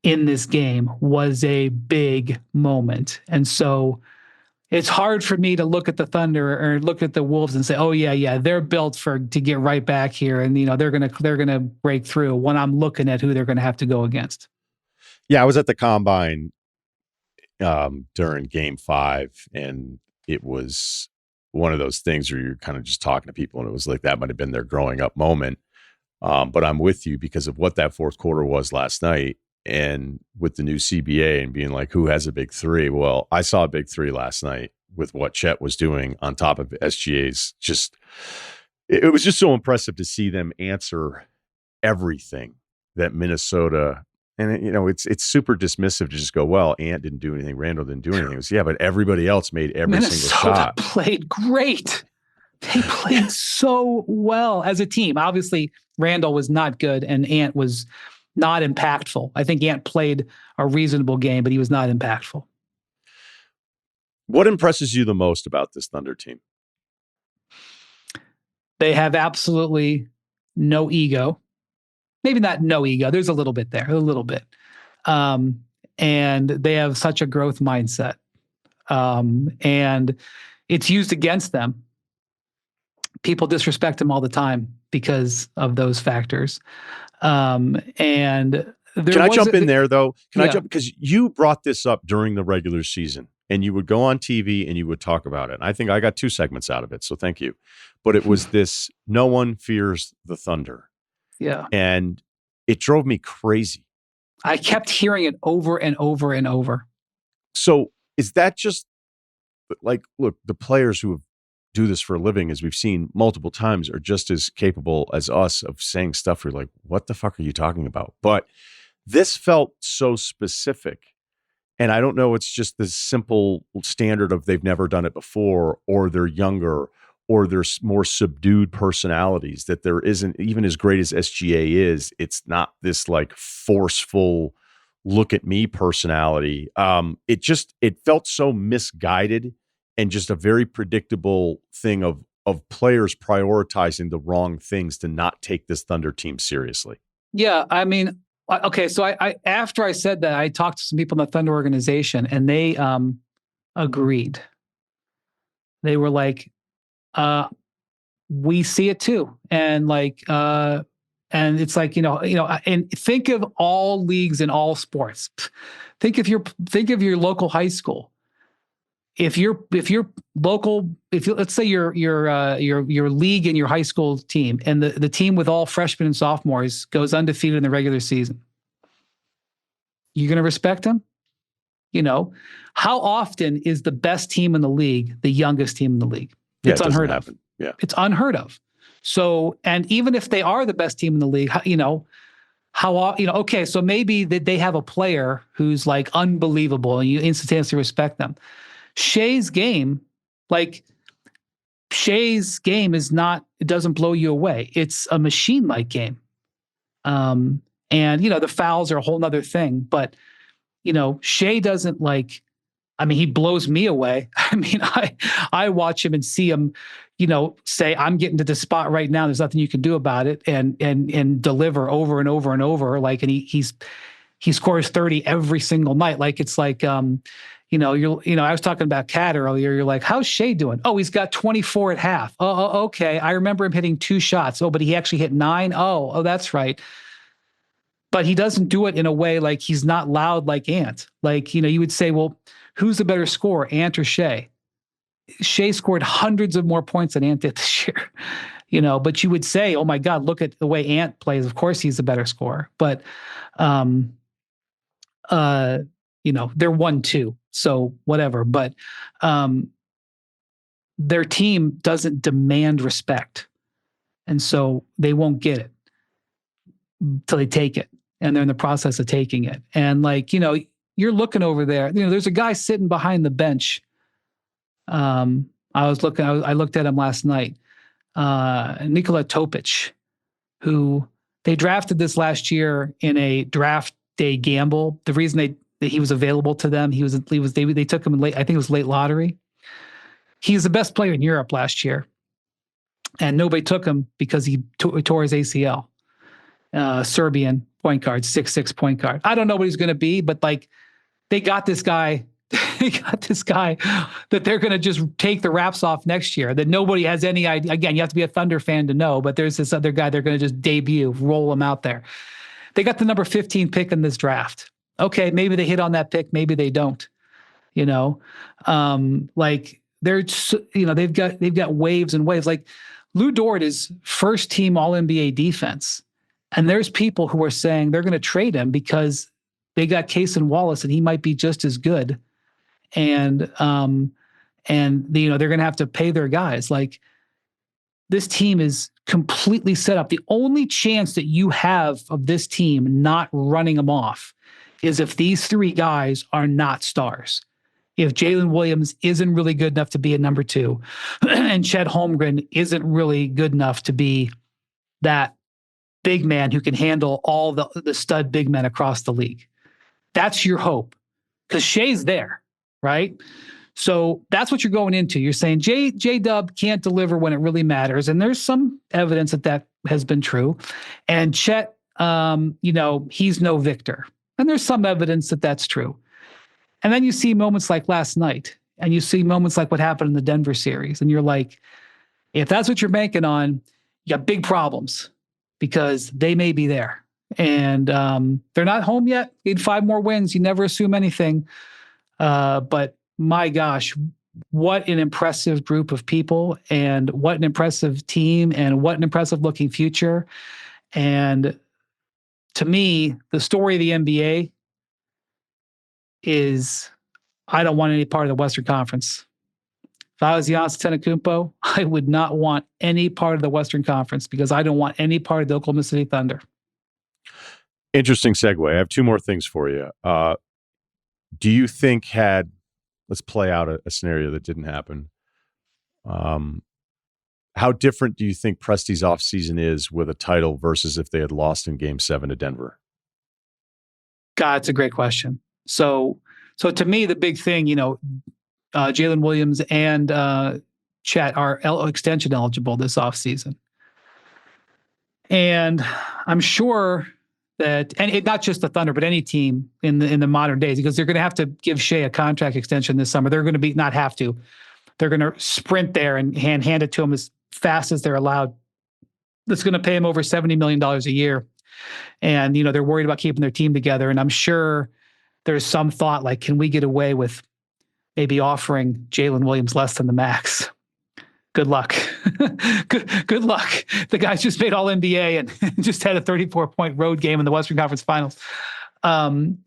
in this game was a big moment. And so it's hard for me to look at the Thunder or look at the Wolves and say, "Oh yeah, they're built to get right back here, and they're gonna break through." When I'm looking at who they're gonna have to go against. Yeah, I was at the Combine during Game 5, and it was one of those things where you're kind of just talking to people, and it was like that might have been their growing up moment. But I'm with you because of what that fourth quarter was last night, and with the new CBA and being like, who has a big three? Well, I saw a big three last night with what Chet was doing on top of SGA's. It was just so impressive to see them answer everything that Minnesota. And it's super dismissive to just go, well, Ant didn't do anything, Randall didn't do anything. It was, yeah, but everybody else made every single shot. Played great. They played so well as a team. Obviously, Randall was not good, and Ant was not impactful. I think Ant played a reasonable game, but he was not impactful. What impresses you the most about this Thunder team? They have absolutely no ego. Maybe not no ego. There's a little bit there, a little bit. And they have such a growth mindset. And it's used against them. People disrespect them all the time because of those factors. And can I jump in there, though? Can I jump? Because you brought this up during the regular season, and you would go on TV and you would talk about it. And I think I got 2 segments out of it, so thank you. But it was this, no one fears the Thunder. Yeah. And it drove me crazy. I kept hearing it over and over and over. So is that just like, look, the players who do this for a living, as we've seen multiple times, are just as capable as us of saying stuff where you're like, what the fuck are you talking about? But this felt so specific. And I don't know, it's just this simple standard of they've never done it before, or they're younger, or there's more subdued personalities, that there isn't, even as great as SGA is, it's not this like forceful look at me personality. It felt so misguided and just a very predictable thing of players prioritizing the wrong things to not take this Thunder team seriously. Yeah, I mean, okay, so I after I said that, I talked to some people in the Thunder organization, and they agreed. They were like, we see it too. And like, and it's like, and think of all leagues in all sports. Think of your local high school. If let's say your league and your high school team, and the team with all freshmen and sophomores goes undefeated in the regular season, you're going to respect them? How often is the best team in the league the youngest team in the league? Yeah, it's unheard of. Yeah. It's unheard of. So, and even if they are the best team in the league, okay, so maybe that they have a player who's like unbelievable and you instantaneously respect them. Shea's game is not, it doesn't blow you away. It's a machine-like game. And the fouls are a whole nother thing, but Shea doesn't he blows me away. I mean, I watch him and see him, say, I'm getting to this spot right now. There's nothing you can do about it, and deliver over and over and over. And he scores 30 every single night. It's like, I was talking about Cat earlier. You're like, how's Shea doing? Oh, he's got 24 at half. Oh, okay. I remember him hitting 2 shots. Oh, but he actually hit 9. Oh, that's right. But he doesn't do it in a way like he's not loud like Ant. You would say, well, who's the better scorer, Ant or Shea? Shea scored hundreds of more points than Ant did this year, but you would say, oh my God, look at the way Ant plays. Of course he's the better scorer, but, they're 1-2, so whatever. But, their team doesn't demand respect. And so they won't get it till they take it. And they're in the process of taking it. And you're looking over there, there's a guy sitting behind the bench. I looked at him last night, Nikola Topic, who they drafted this last year in a draft day gamble. The reason that he was available to them, they took him in late, I think it was late lottery. He's the best player in Europe last year. and nobody took him because he tore his ACL. Serbian point guard, 6'6" point guard. I don't know what he's going to be, but like they got this guy. They got this guy that they're going to just take the wraps off next year, that nobody has any idea. Again, you have to be a Thunder fan to know, but there's this other guy they're going to just debut, roll him out there. They got the number 15 pick in this draft. Okay, maybe they hit on that pick, maybe they don't. Like they're, they've got waves and waves. Like Lou Dort is first team All NBA defense, and there's people who are saying they're going to trade him because they got Cason Wallace and he might be just as good. And they're going to have to pay their guys. Like this team is completely set up. The only chance that you have of this team not running them off is if these three guys are not stars. If Jalen Williams isn't really good enough to be a number 2 and Chet Holmgren isn't really good enough to be that big man who can handle all the stud big men across the league. That's your hope because Shea's there, right? So that's what you're going into. You're saying J-Dub can't deliver when it really matters. And there's some evidence that has been true. And Chet, he's no victor. And there's some evidence that that's true. And then you see moments like last night, and you see moments like what happened in the Denver series. And you're like, if that's what you're banking on, you got big problems because they may be there. And they're not home yet. Need 5 more wins. You never assume anything. But my gosh, what an impressive group of people, and what an impressive team, and what an impressive looking future. And to me, the story of the NBA is I don't want any part of the Western Conference. If I was Giannis Antetokounmpo, I would not want any part of the Western Conference because I don't want any part of the Oklahoma City Thunder. Interesting segue. I have 2 more things for you. Do you think let's play out a scenario that didn't happen. How different do you think Presti's offseason is with a title versus if they had lost in Game 7 to Denver? God, it's a great question. So to me, the big thing, Jalen Williams and Chet are extension eligible this offseason. And I'm sure that, and not just the Thunder, but any team in the modern days, because they're going to have to give Shea a contract extension this summer. They're going to not have to. They're going to sprint there and hand it to him as fast as they're allowed. That's going to pay him over $70 million a year. And, they're worried about keeping their team together. And I'm sure there's some thought like, can we get away with maybe offering Jalen Williams less than the max? Good luck. Good luck. The guy's just made All NBA and just had a 34-point road game in the Western Conference Finals. And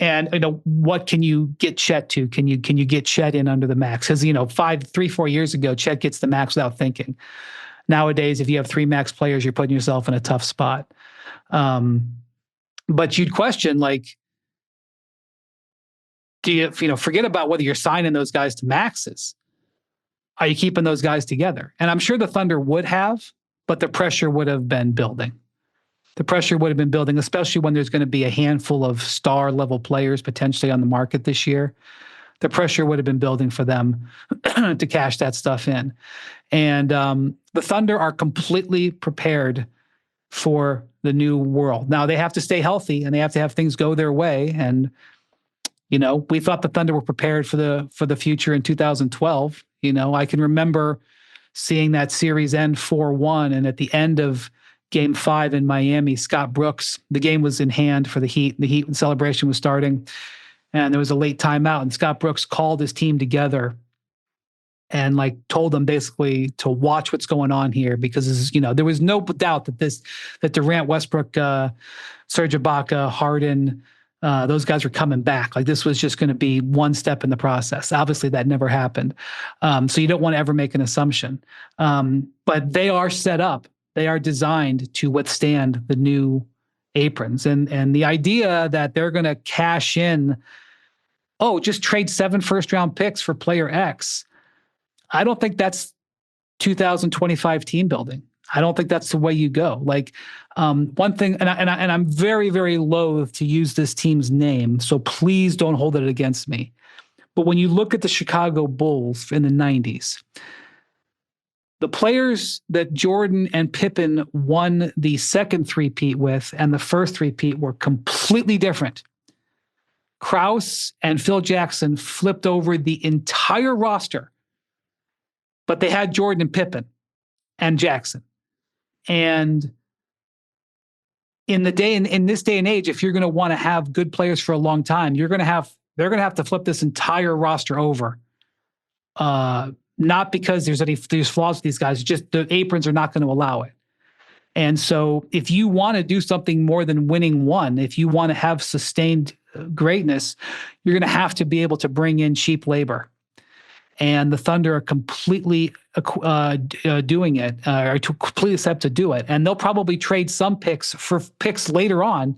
what can you get Chet to? Can you get Chet in under the max? Because 4 years ago, Chet gets the max without thinking. Nowadays, if you have 3 max players, you're putting yourself in a tough spot. But you'd question, like, do you forget about whether you're signing those guys to maxes? Are you keeping those guys together? And I'm sure the Thunder would have, but the pressure would have been building. The pressure would have been building, especially when there's going to be a handful of star level players potentially on the market this year. The pressure would have been building for them to cash that stuff in. And the Thunder are completely prepared for the new world. Now they have to stay healthy and they have to have things go their way. And, we thought the Thunder were prepared for the future in 2012. I can remember seeing that series end 4-1. And at the end of Game 5 in Miami, Scott Brooks, the game was in hand for the Heat. The Heat celebration was starting. And there was a late timeout. And Scott Brooks called his team together and told them basically to watch what's going on here, because there was no doubt that Durant, Westbrook, Serge Ibaka, Harden, those guys were coming back. This was just going to be one step in the process. Obviously, that never happened. So you don't want to ever make an assumption. But they are set up. They are designed to withstand the new aprons. And the idea that they're going to cash in, just trade 7 first-round picks for player X, I don't think that's 2025 team building. I don't think that's the way you go. One thing, and I'm very, very loath to use this team's name, so please don't hold it against me. But when you look at the Chicago Bulls in the 90s, The players that Jordan and Pippen won the second three-peat with and the first three-peat were completely different. Krause and Phil Jackson flipped over the entire roster, but they had Jordan and Pippen and Jackson. And in this day and age, if you're going to want to have good players for a long time, they're going to have to flip this entire roster over. Not because there's flaws with these guys, just the aprons are not going to allow it. And so if you want to do something more than winning one, if you want to have sustained greatness, you're going to have to be able to bring in cheap labor. And the Thunder are completely doing it, or completely set to do it. And they'll probably trade some picks for picks later on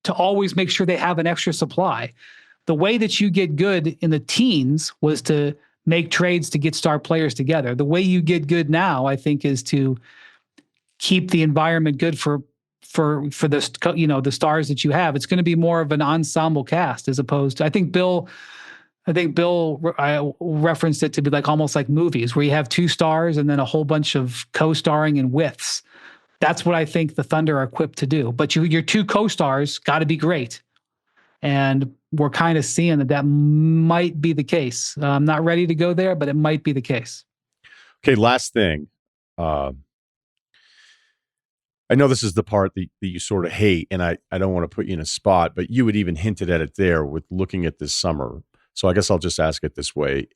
to always make sure they have an extra supply. The way that you get good in the teens was to make trades to get star players together. The way you get good now, I think, is to keep the environment good for the the stars that you have. It's going to be more of an ensemble cast as opposed to, I think Bill referenced it to be like almost like movies where you have two stars and then a whole bunch of co-starring and widths. That's what I think the Thunder are equipped to do. But your two co-stars got to be great. And we're kind of seeing that might be the case. I'm not ready to go there, but it might be the case. Okay, last thing. I know this is the part that you sort of hate, and I don't want to put you in a spot, but you had even hinted at it there with looking at this summer. So I guess I'll just ask it this way.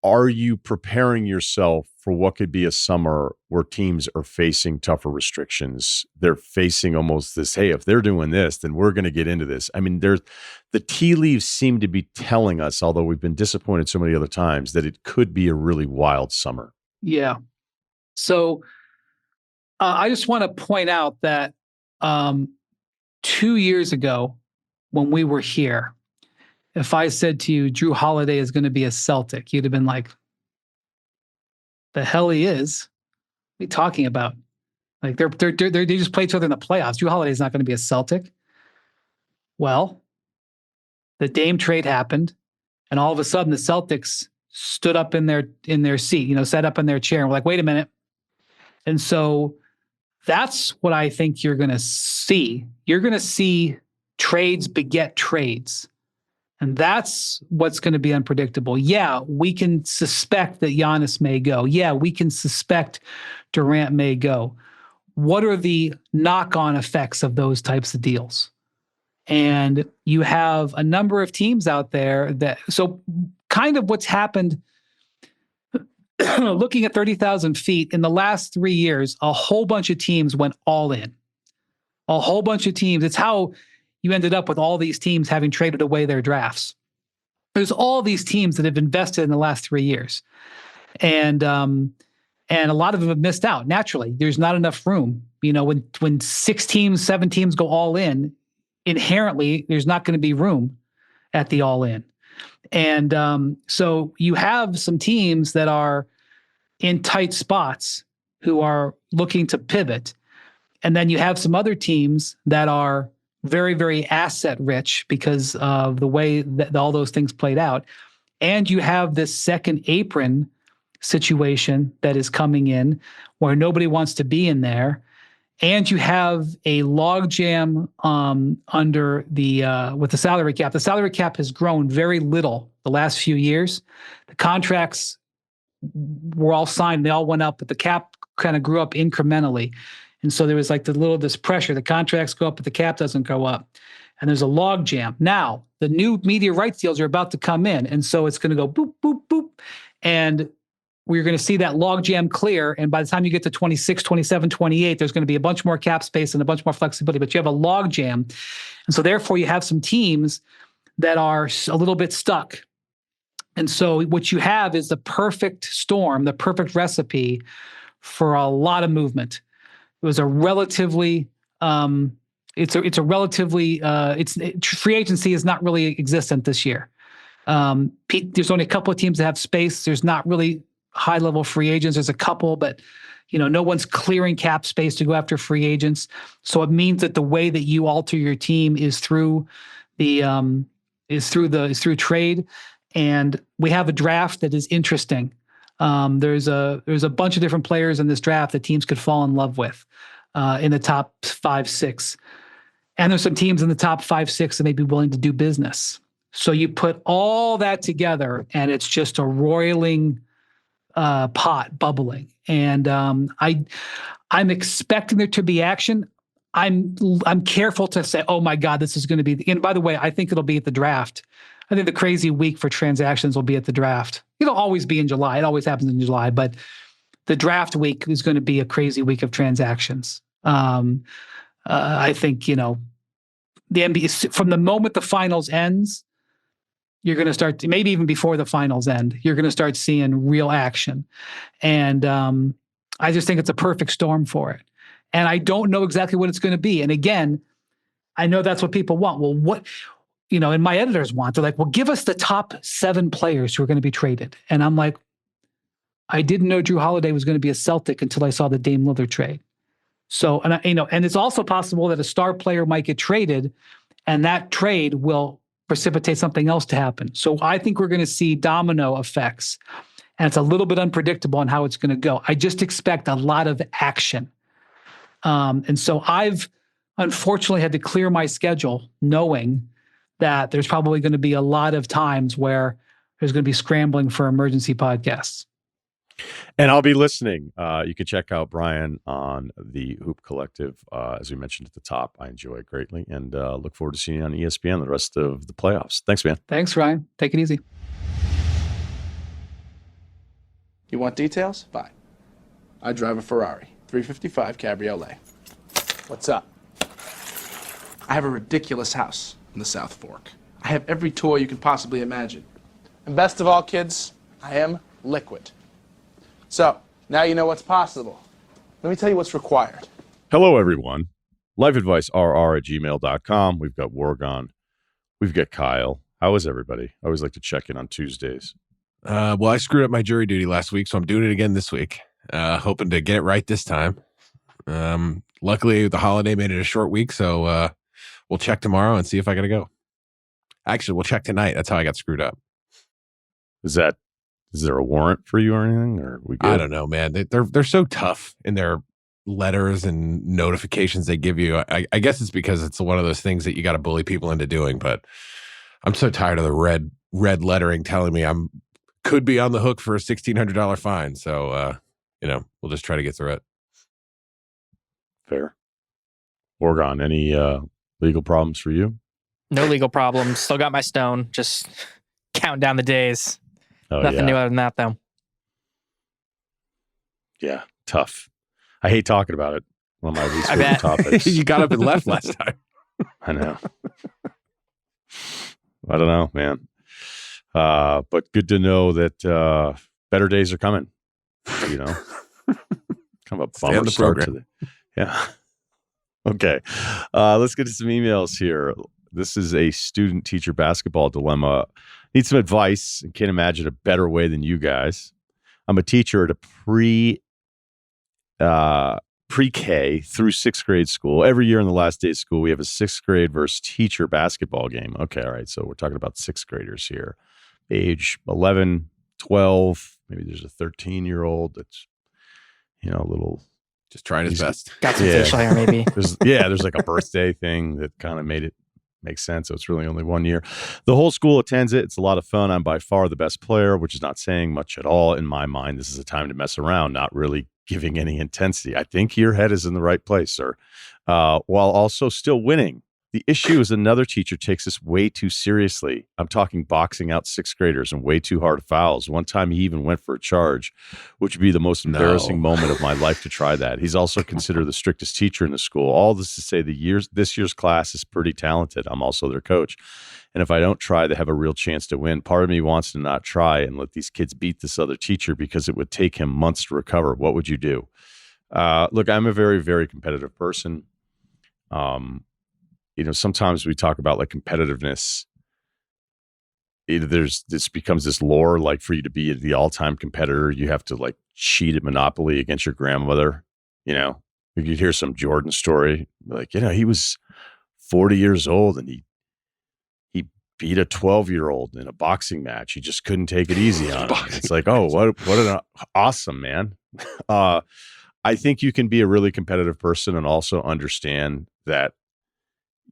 Are you preparing yourself for what could be a summer where teams are facing tougher restrictions? They're facing almost this, hey, if they're doing this, then we're going to get into this. I mean, the tea leaves seem to be telling us, although we've been disappointed so many other times, that it could be a really wild summer. Yeah. So I just want to point out that 2 years ago when we were here, if I said to you, Drew Holiday is going to be a Celtic, you'd have been like, the hell he is? What are you talking about? Like they just play each other in the playoffs. Drew Holiday is not going to be a Celtic. Well, the Dame trade happened, and all of a sudden the Celtics stood up in their seat, sat up in their chair, and were like, wait a minute. And so that's what I think you're going to see. You're going to see trades beget trades. And that's what's going to be unpredictable. Yeah, we can suspect that Giannis may go. Yeah, we can suspect Durant may go. What are the knock-on effects of those types of deals? And you have a number of teams out there so kind of what's happened, looking at 30,000 feet, in the last 3 years, a whole bunch of teams went all in. A whole bunch of teams. It's how you ended up with all these teams having traded away their drafts. There's all these teams that have invested in the last 3 years. And a lot of them have missed out. Naturally, there's not enough room. When 6 teams, 7 teams go all in, inherently, there's not going to be room at the all in. And so you have some teams that are in tight spots who are looking to pivot. And then you have some other teams that are very, very asset rich because of the way that all those things played out. And you have this second apron situation that is coming in where nobody wants to be in there. And you have a logjam under with the salary cap. The salary cap has grown very little the last few years. The contracts were all signed, they all went up, but the cap kind of grew up incrementally. And so there was like this pressure. The contracts go up, but the cap doesn't go up. And there's a log jam. Now, the new media rights deals are about to come in. And so it's going to go boop, boop, boop. And we're going to see that log jam clear. And by the time you get to 26, 27, 28, there's going to be a bunch more cap space and a bunch more flexibility. But you have a log jam. And so therefore, you have some teams that are a little bit stuck. And so what you have is the perfect storm, the perfect recipe for a lot of movement. It was a relatively, free agency is not really existent this year. There's only a couple of teams that have space. There's not really high level free agents. There's a couple, but no one's clearing cap space to go after free agents. So it means that the way that you alter your team is through through trade. And we have a draft that is interesting. There's a bunch of different players in this draft that teams could fall in love with in the top 5, 6. And there's some teams in the top 5, 6 that may be willing to do business. So you put all that together, and it's just a roiling pot bubbling. And I'm expecting there to be action. I'm careful to say, oh my God, this is going to be. And by the way, I think it'll be at the draft. I think the crazy week for transactions will be at the draft. It'll always be in July. It always happens in July, but the draft week is going to be a crazy week of transactions. I think, the NBA, from the moment the finals ends, you're going to start, maybe even before the finals end, you're going to start seeing real action. And I just think it's a perfect storm for it. And I don't know exactly what it's going to be. And again, I know that's what people want. Well, what, and my editors want, they're like, well, give us the top 7 players who are going to be traded. And I'm like, I didn't know Drew Holiday was going to be a Celtic until I saw the Dame Lillard trade. So, and it's also possible that a star player might get traded and that trade will precipitate something else to happen. So I think we're going to see domino effects, and it's a little bit unpredictable on how it's going to go. I just expect a lot of action. And so I've unfortunately had to clear my schedule knowing that there's probably going to be a lot of times where there's going to be scrambling for emergency podcasts. And I'll be listening. You can check out Brian on the Hoop Collective. As we mentioned at the top, I enjoy it greatly and look forward to seeing you on ESPN the rest of the playoffs. Thanks, man. Thanks, Ryan. Take it easy. You want details? Fine. I drive a Ferrari 355 Cabriolet. What's up? I have a ridiculous house in the South Fork. I have every toy you can possibly imagine. And best of all, kids, I am liquid. So, now you know what's possible. Let me tell you what's required. Hello, everyone. LifeAdviceRR@gmail.com. We've got Wargon. We've got Kyle. How is everybody? I always like to check in on Tuesdays. Well, I screwed up my jury duty last week, so I'm doing it again this week. Hoping to get it right this time. Luckily, the holiday made it a short week, so we'll check tomorrow and see if I got to go. Actually, we'll check tonight. That's how I got screwed up. Is there a warrant for you or anything? Or we good? I don't know, man. They're so tough in their letters and notifications they give you. I guess it's because it's one of those things that you got to bully people into doing. But I'm so tired of the red lettering telling me I'm could be on the hook for a $1,600 fine. So we'll just try to get through it. Fair. Wargon, any legal problems for you? No legal problems. Still got my stone. Just counting down the days. Oh, Nothing new other than that, though. Yeah, tough. I hate talking about it. One of my least favorite topics. You got up and left last time. I know. I don't know, man. But good to know that better days are coming. Kind of a bummer start to the yeah. Okay. Let's get to some emails here. This is a student-teacher basketball dilemma. Need some advice and can't imagine a better way than you guys. I'm a teacher at a pre-K through 6th grade school. Every year on the last day of school, we have a 6th grade versus teacher basketball game. Okay, all right. So we're talking about 6th graders here. Age 11, 12. Maybe there's a 13-year-old that's, a little... Just trying his best. Got some facial hair, maybe. There's like a birthday thing that kind of made it make sense. So it's really only 1 year. The whole school attends it. It's a lot of fun. I'm by far the best player, which is not saying much at all. In my mind, this is a time to mess around, not really giving any intensity. I think your head is in the right place, sir, while also still winning. The issue is another teacher takes this way too seriously. I'm talking boxing out 6th graders and way too hard fouls. One time he even went for a charge, which would be the most embarrassing moment of my life to try that. He's also considered the strictest teacher in the school. All this to say this year's class is pretty talented. I'm also their coach. And if I don't try, they have a real chance to win. Part of me wants to not try and let these kids beat this other teacher because it would take him months to recover. What would you do? Look, I'm a very, very competitive person. Sometimes we talk about like competitiveness. This becomes this lore, like for you to be the all-time competitor, you have to like cheat at Monopoly against your grandmother. You could hear some Jordan story, like, he was 40 years old and he beat a 12-year-old in a boxing match. He just couldn't take it easy on him. It's like, oh, what an awesome man. I think you can be a really competitive person and also understand that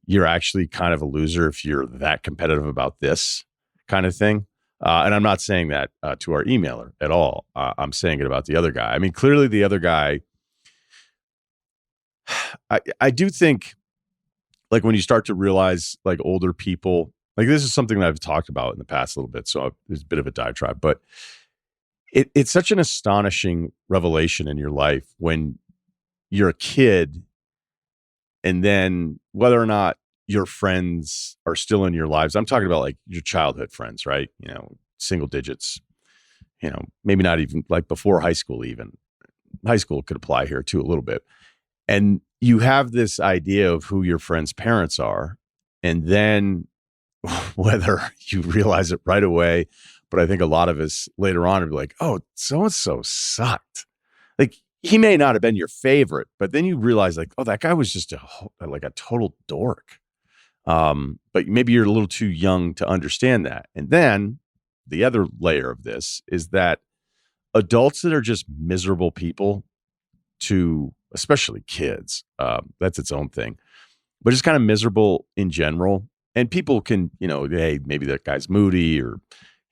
you're actually kind of a loser if you're that competitive about this kind of thing. And I'm not saying that to our emailer at all. I'm saying it about the other guy. I mean, clearly the other guy, I do think, like, when you start to realize, like, older people, like, this is something that I've talked about in the past a little bit, so there's a bit of a diatribe, but it's such an astonishing revelation in your life when you're a kid, and then whether or not your friends are still in your lives. I'm talking about, like, your childhood friends, right? You know, single digits, you know, maybe not even like before high school, even high school could apply here too a little bit. And you have this idea of who your friends' parents are. And then whether you realize it right away, but I think a lot of us later on are like, oh, so-and-so sucked. Like, he may not have been your favorite, but then you realize, like, oh, that guy was just like a total dork. But maybe you're a little too young to understand that. And then the other layer of this is that adults that are just miserable people to, especially kids, that's its own thing, but just kind of miserable in general. And people can, you know, hey, maybe that guy's moody, or,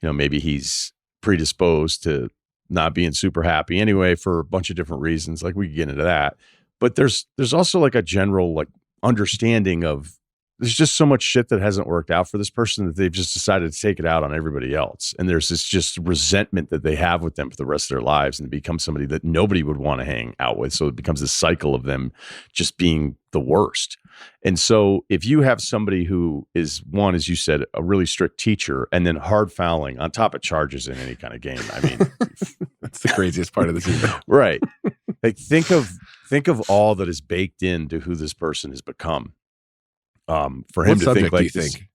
you know, maybe he's predisposed to not being super happy anyway for a bunch of different reasons. Like, we could get into that. But there's also like a general, like, understanding of, there's just so much shit that hasn't worked out for this person that they've just decided to take it out on everybody else. And there's this just resentment that they have with them for the rest of their lives, and it becomes somebody that nobody would want to hang out with. So it becomes this cycle of them just being the worst. And so if you have somebody who is, one, as you said, a really strict teacher, and then hard fouling on top of charges in any kind of game, I mean, that's the craziest part of the season. Right. Like, think of all that is baked into who this person has become. For him to think, like, do you think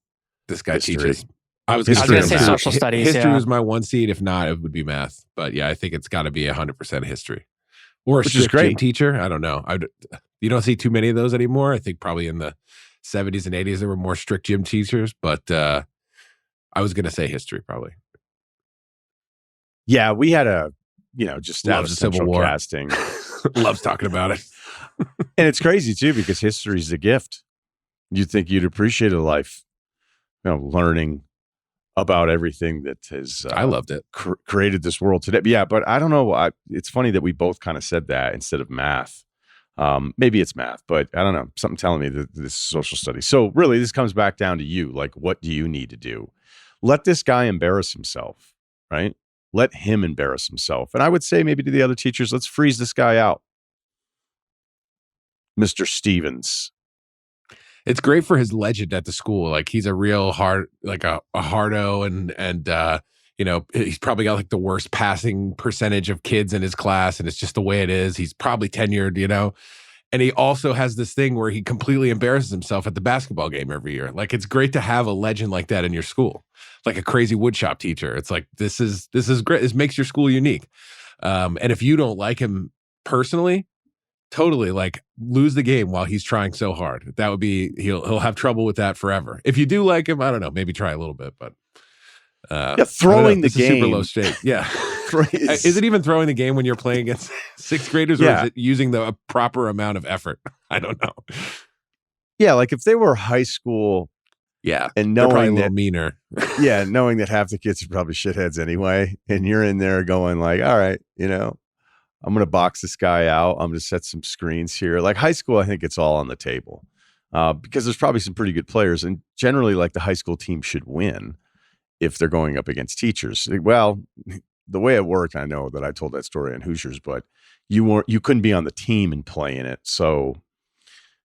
this guy history. teaches? I was going going to say social studies. History Yeah. was my one seed. If not, it would be math. But yeah, I think it's got to be 100% history, or a Which is strict great. gym teacher. I don't know. You don't see too many of those anymore. I think probably in the 70s and 80s there were more strict gym teachers. But I was going to say history probably. Yeah, we had a, you know, just out of Loves the Civil central War. casting. Loves talking about it. And it's crazy too, because history is a gift. You'd think you'd appreciate a life, you know, learning about everything that has I loved it. created this world today. But yeah, but I don't know. It's funny that we both kind of said that instead of math. Maybe it's math, but I don't know. Something telling me that this is social studies. So really, this comes back down to you. Like, what do you need to do? Let this guy embarrass himself, right? Let him embarrass himself. And I would say maybe to the other teachers, let's freeze this guy out. Mr. Stevens. It's great for his legend at the school. Like, he's a real hard, like a hardo, and you know, he's probably got like the worst passing percentage of kids in his class, and it's just the way it is. He's probably tenured, you know, and he also has this thing where he completely embarrasses himself at the basketball game every year. Like, it's great to have a legend like that in your school, like a crazy woodshop teacher. It's like, this is great. This makes your school unique. And if you don't like him personally, totally, like, lose the game while he's trying so hard. That would be, he'll have trouble with that forever. If you do like him, I don't know, maybe try a little bit, but throwing the this game is super low stake. Yeah. Is it even throwing the game when you're playing against sixth graders, or is it using the proper amount of effort? I don't know. Yeah, like if they were high school, yeah, and knowing knowing a little that meaner. Yeah, knowing that half the kids are probably shitheads anyway, and you're in there going like, all right, you know, I'm going to box this guy out. I'm going to set some screens here. Like high school, I think it's all on the table because there's probably some pretty good players. And generally, like the high school team should win if they're going up against teachers. Well, the way it worked, I know that I told that story in Hoosiers, but you couldn't be on the team and play in it. So,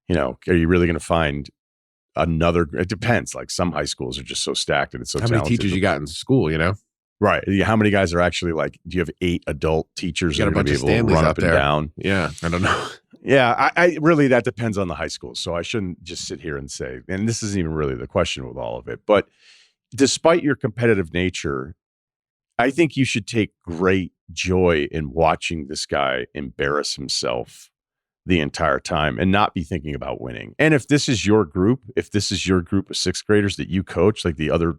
you know, are you really going to find another? It depends. Like some high schools are just so stacked and it's so How talented. many teachers you got in school, you know? Right. How many guys are actually like, do you have 8 adult teachers You that got are a going bunch to of be able to Stanleys run out up and there. down? Yeah, I don't know. Yeah, I really, that depends on the high school. So I shouldn't just sit here and say, and this isn't even really the question with all of it, but despite your competitive nature, I think you should take great joy in watching this guy embarrass himself the entire time and not be thinking about winning. And if this is your group of sixth graders that you coach, like the other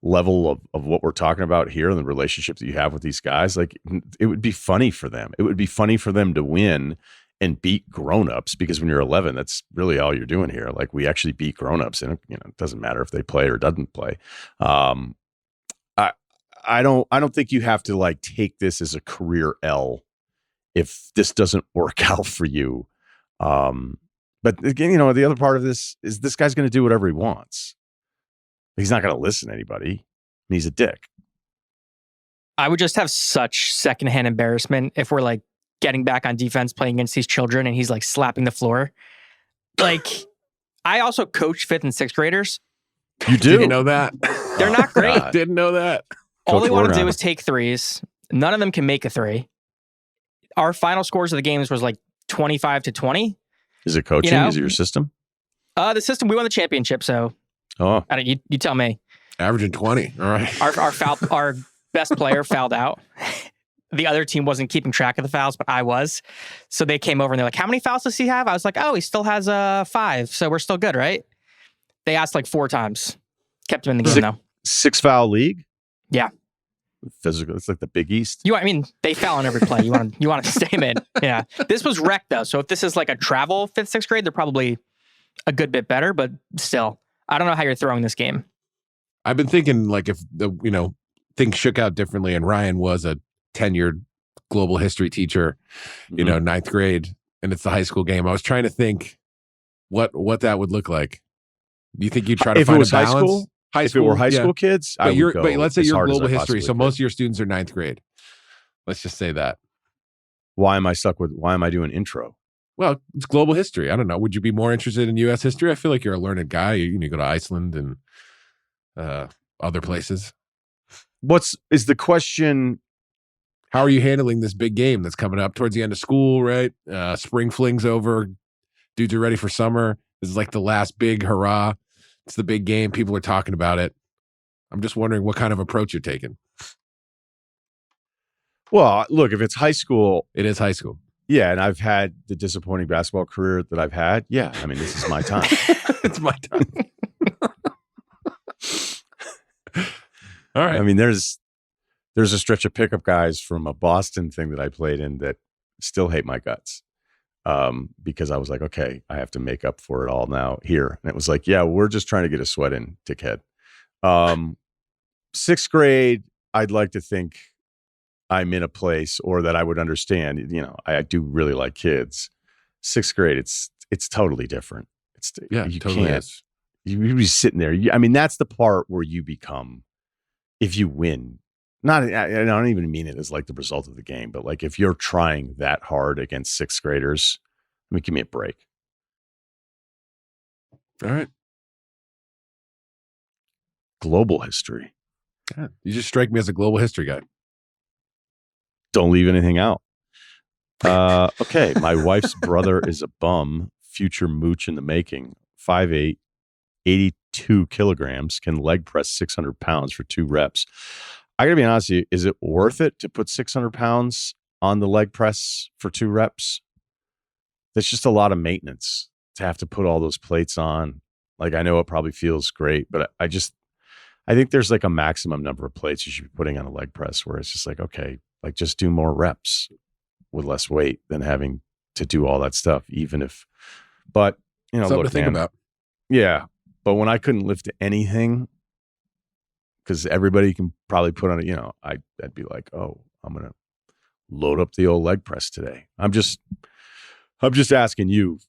level of what we're talking about here and the relationships that you have with these guys, like it would be funny for them. It would be funny for them to win and beat grownups, because when you're 11, that's really all you're doing here. Like, we actually beat grownups, and it doesn't matter if they play or doesn't play. I don't think you have to like take this as a career L if this doesn't work out for you. But again, the other part of this is this guy's going to do whatever he wants. He's not going to listen to anybody. And he's a dick. I would just have such secondhand embarrassment if we're like getting back on defense, playing against these children, and he's like slapping the floor. Like, I also coach 5th and 6th graders. You do? Didn't know that. They're not great. Didn't know that. All Coach they want to Wargon. do is take threes. None of them can make a three. Our final scores of the games was like 25-20. Is it coaching? Is it your system? The system, we won the championship, so Oh, I don't, you tell me. Averaging 20. All right. Our best player fouled out. The other team wasn't keeping track of the fouls, but I was. So they came over and they're like, how many fouls does he have? I was like, oh, he still has 5. So we're still good, right? They asked like 4 times. Kept him in the game, though. 6-foul league? Yeah. Physical. It's like the Big East. They foul on every play. You want to stay him in. Yeah. This was rec, though. So if this is like a travel 5th, 6th grade, they're probably a good bit better. But still, I don't know how you're throwing this game. I've been thinking, like, if things shook out differently and Ryan was a tenured global history teacher, ninth grade, and it's the high school game. I was trying to think what that would look like. Do you think you'd try to If find it was a balance? high school? If it were high school kids, but let's say as you're hard as global I history, so possibly most could. of your students are ninth grade. Let's just say that. Why am I doing intro? Well, it's global history. I don't know. Would you be more interested in U.S. history? I feel like you're a learned guy. You go to Iceland and other places. Is the question? How are you handling this big game that's coming up towards the end of school, right? Spring fling's over. Dudes are ready for summer. This is like the last big hurrah. It's the big game. People are talking about it. I'm just wondering what kind of approach you're taking. Well, look, if it's high school, It is high school. yeah, and I've had the disappointing basketball career that I've had. Yeah, I mean, this is my time. It's my time. All right. I mean, there's a stretch of pickup guys from a Boston thing that I played in that still hate my guts. Because I was like, okay, I have to make up for it all now here. And it was like, yeah, we're just trying to get a sweat in, dickhead. 6th grade, I'd like to think I'm in a place, or that I would understand, I do really like kids. 6th grade, it's totally different. You totally can't, is. you be sitting there. I mean, that's the part where you become, if you win, I don't even mean it as like the result of the game, but like if you're trying that hard against 6th graders, I mean, give me a break. All right. Global history. Yeah. You just strike me as a global history guy. Don't leave anything out. Okay. My wife's brother is a bum, future mooch in the making, 5'8", 82 kilograms, can leg press 600 pounds for 2 reps. I gotta be honest with you, is it worth it to put 600 pounds on the leg press for 2 reps? That's just a lot of maintenance to have to put all those plates on. Like, I know it probably feels great, but I think there's like a maximum number of plates you should be putting on a leg press where it's just like, okay, like just do more reps with less weight than having to do all that stuff, but Something look, to think man, about. yeah. But when I couldn't lift anything, because everybody can probably put on it, I'd be like, oh, I'm going to load up the old leg press today. I'm just asking you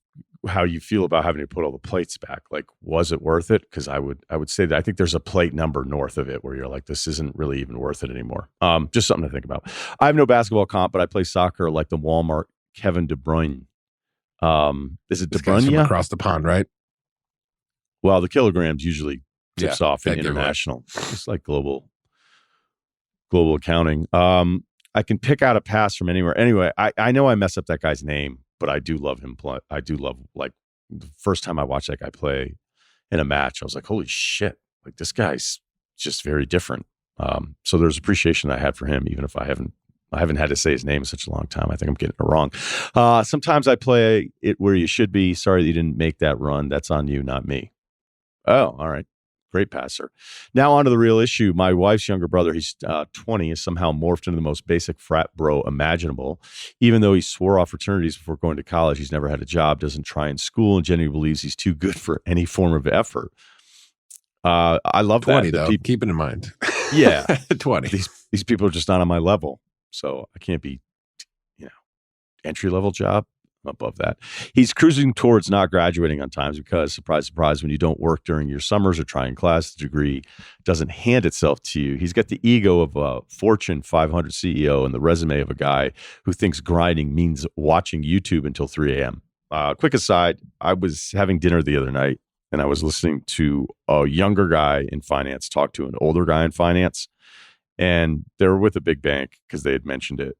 how you feel about having to put all the plates back. Like, was it worth it? Because I would say that I think there's a plate number north of it where you're like, this isn't really even worth it anymore. Just something to think about. I have no basketball comp, but I play soccer like the Walmart Kevin De Bruyne. Is it De This guy's from Bruyne? across the pond, right? Well, the kilograms usually tips off in that giveaway. international. It's like global accounting. I can pick out a pass from anywhere. Anyway, I know I mess up that guy's name, but I do love him. I do love, like, the first time I watched that guy play in a match, I was like, holy shit, like this guy's just very different. So there's appreciation I had for him, even if I haven't I haven't had to say his name in such a long time. I think I'm getting it wrong. Sometimes I play it where you should be. Sorry that you didn't make that run. That's on you, not me. Oh, all right. Great passer. Now on to the real issue. My wife's younger brother, he's 20, is somehow morphed into the most basic frat bro imaginable. Even though he swore off fraternities before going to college, he's never had a job, doesn't try in school, and genuinely believes he's too good for any form of effort. I love 20, that. though. Keep it in mind. Yeah. 20. These people are just not on my level. So I can't be, entry-level job. Above that. He's cruising towards not graduating on time because, surprise, surprise, when you don't work during your summers or try in class, the degree doesn't hand itself to you. He's got the ego of a Fortune 500 CEO and the resume of a guy who thinks grinding means watching YouTube until 3 a.m. Quick aside, I was having dinner the other night and I was listening to a younger guy in finance talk to an older guy in finance, and they were with a big bank because they had mentioned it.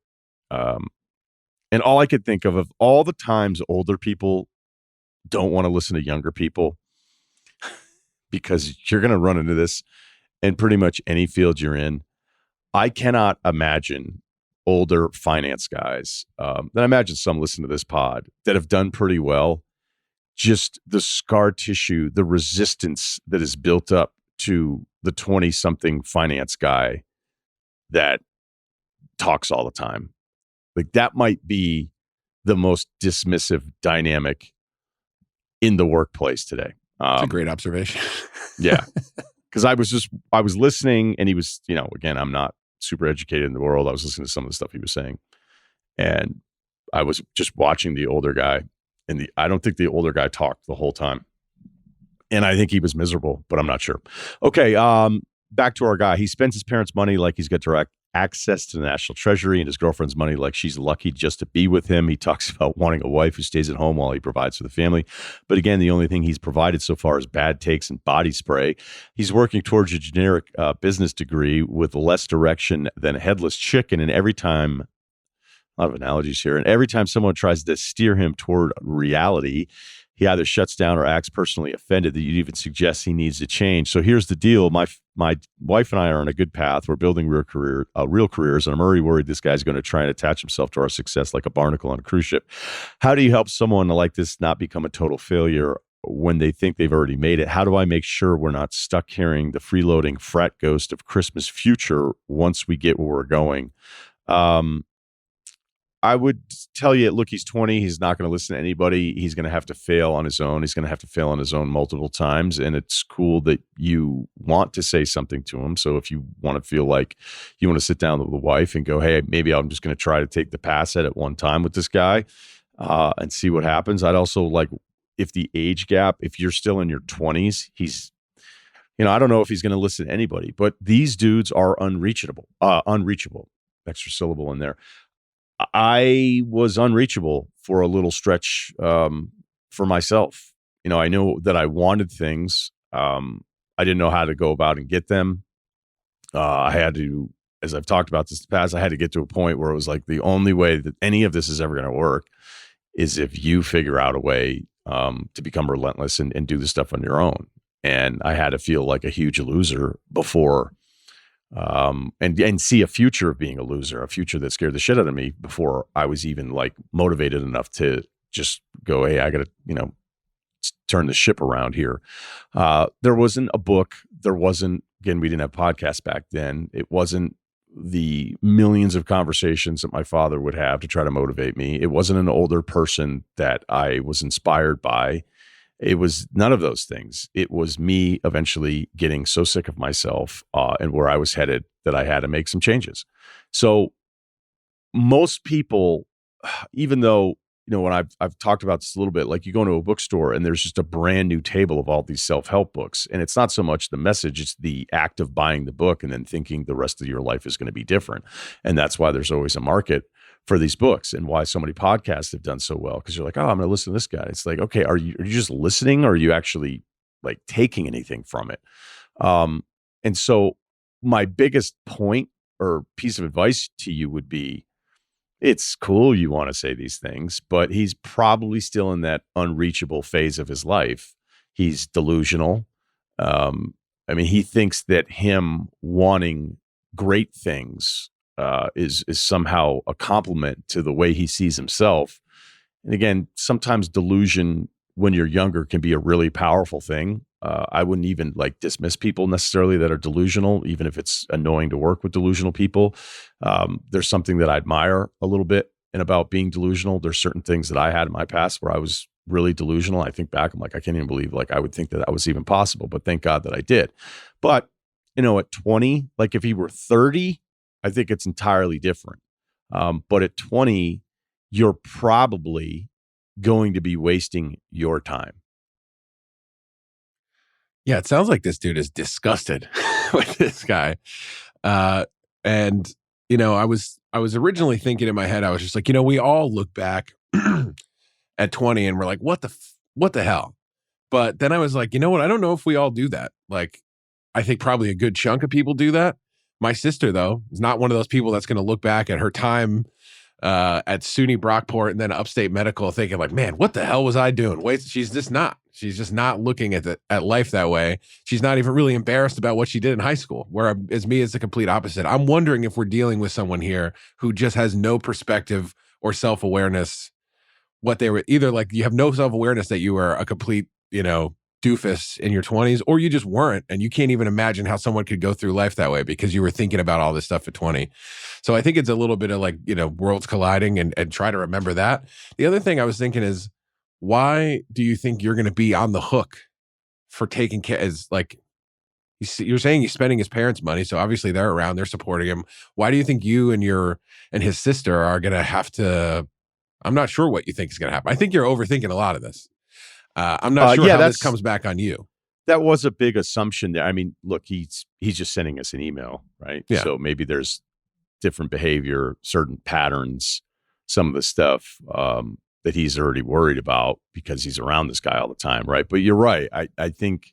And all I could think of all the times older people don't want to listen to younger people, because you're going to run into this in pretty much any field you're in. I cannot imagine older finance guys, and I imagine some listen to this pod, that have done pretty well. Just the scar tissue, the resistance that is built up to the 20-something finance guy that talks all the time. Like, that might be the most dismissive dynamic in the workplace today. That's a great observation. Yeah. Because I was listening, and he was, again, I'm not super educated in the world. I was listening to some of the stuff he was saying. And I was just watching the older guy. And I don't think the older guy talked the whole time. And I think he was miserable, but I'm not sure. Okay. Back to our guy. He spends his parents' money like he's got direct access to the national treasury, and his girlfriend's money like she's lucky just to be with him. He talks about wanting a wife who stays at home while he provides for the family. But again, the only thing he's provided so far is bad takes and body spray. He's working towards a generic business degree with less direction than a headless chicken. And every time, a lot of analogies here, and every time someone tries to steer him toward reality, he either shuts down or acts personally offended that you'd even suggest he needs to change. So here's the deal. My wife and I are on a good path. We're building real careers, and I'm already worried this guy's going to try and attach himself to our success like a barnacle on a cruise ship. How do you help someone like this not become a total failure when they think they've already made it? How do I make sure we're not stuck hearing the freeloading frat ghost of Christmas future once we get where we're going? I would tell you, look, he's 20. He's not going to listen to anybody. He's going to have to fail on his own. He's going to have to fail on his own multiple times. And it's cool that you want to say something to him. So if you want to feel like you want to sit down with the wife and go, hey, maybe I'm just going to try to take the pass at it one time with this guy and see what happens. I'd also like, if the age gap, if you're still in your 20s, he's, I don't know if he's going to listen to anybody, but these dudes are unreachable, extra syllable in there. I was unreachable for a little stretch for myself. I know that I wanted things. I didn't know how to go about and get them. I had to, as I've talked about this in the past, I had to get to a point where it was like the only way that any of this is ever going to work is if you figure out a way to become relentless and do the stuff on your own. And I had to feel like a huge loser before and see a future of being a loser, a future that scared the shit out of me before I was even like motivated enough to just go, hey, I got to, turn the ship around here. There wasn't a book. There wasn't, again, we didn't have podcasts back then. It wasn't the millions of conversations that my father would have to try to motivate me. It wasn't an older person that I was inspired by. It was none of those things. It was me eventually getting so sick of myself and where I was headed that I had to make some changes. So most people, even though, when I've talked about this a little bit, like you go into a bookstore and there's just a brand new table of all these self-help books. And it's not so much the message, it's the act of buying the book and then thinking the rest of your life is going to be different. And that's why there's always a market for these books and why so many podcasts have done so well. Because you're like, oh, I'm going to listen to this guy. It's like, okay, are you just listening or are you actually like taking anything from it? And so my biggest point or piece of advice to you would be, it's cool you want to say these things, but he's probably still in that unreachable phase of his life. He's delusional. He thinks that him wanting great things is somehow a compliment to the way he sees himself. And again, sometimes delusion when you're younger can be a really powerful thing. I wouldn't even like dismiss people necessarily that are delusional, even if it's annoying to work with delusional people. There's something that I admire a little bit and about being delusional. There's certain things that I had in my past where I was really delusional. I think back, I'm like, I can't even believe like I would think that that was even possible, but thank God that I did. But, you know, at 20, like if he were 30, I think it's entirely different. But at 20, you're probably going to be wasting your time. Yeah, it sounds like this dude is disgusted with this guy. And you know, I was originally thinking in my head, I was just like, you know, we all look back at 20 and we're like, what the hell? But then I was like, you know what? I don't know if we all do that. Like, I think probably a good chunk of people do that. My sister, though, is not one of those people that's going to look back at her time at SUNY Brockport and then Upstate Medical thinking like, man, what the hell was I doing? Wait, she's just not looking at life that way. She's not even really embarrassed about what she did in high school, whereas me is the complete opposite. I'm wondering if we're dealing with someone here who just has no perspective or self-awareness. What they were either like, you have no self-awareness that you were a complete, you know, doofus in your 20s, or you just weren't, and you can't even imagine how someone could go through life that way because you were thinking about all this stuff at 20. So I think it's a little bit of like, you know, worlds colliding and try to remember that. The other thing I was thinking is, why do you think you're going to be on the hook for taking care? Is like, you're saying he's spending his parents' money, so obviously they're around, they're supporting him. Why do you think you and his sister are going to have to? I'm not sure what you think is going to happen. I think you're overthinking a lot of this. I'm not sure how this comes back on you. That was a big assumption there. I mean, look, he's just sending us an email, right? Yeah. So maybe there's different behavior, certain patterns, some of the stuff that he's already worried about because he's around this guy all the time, right? But you're right. I think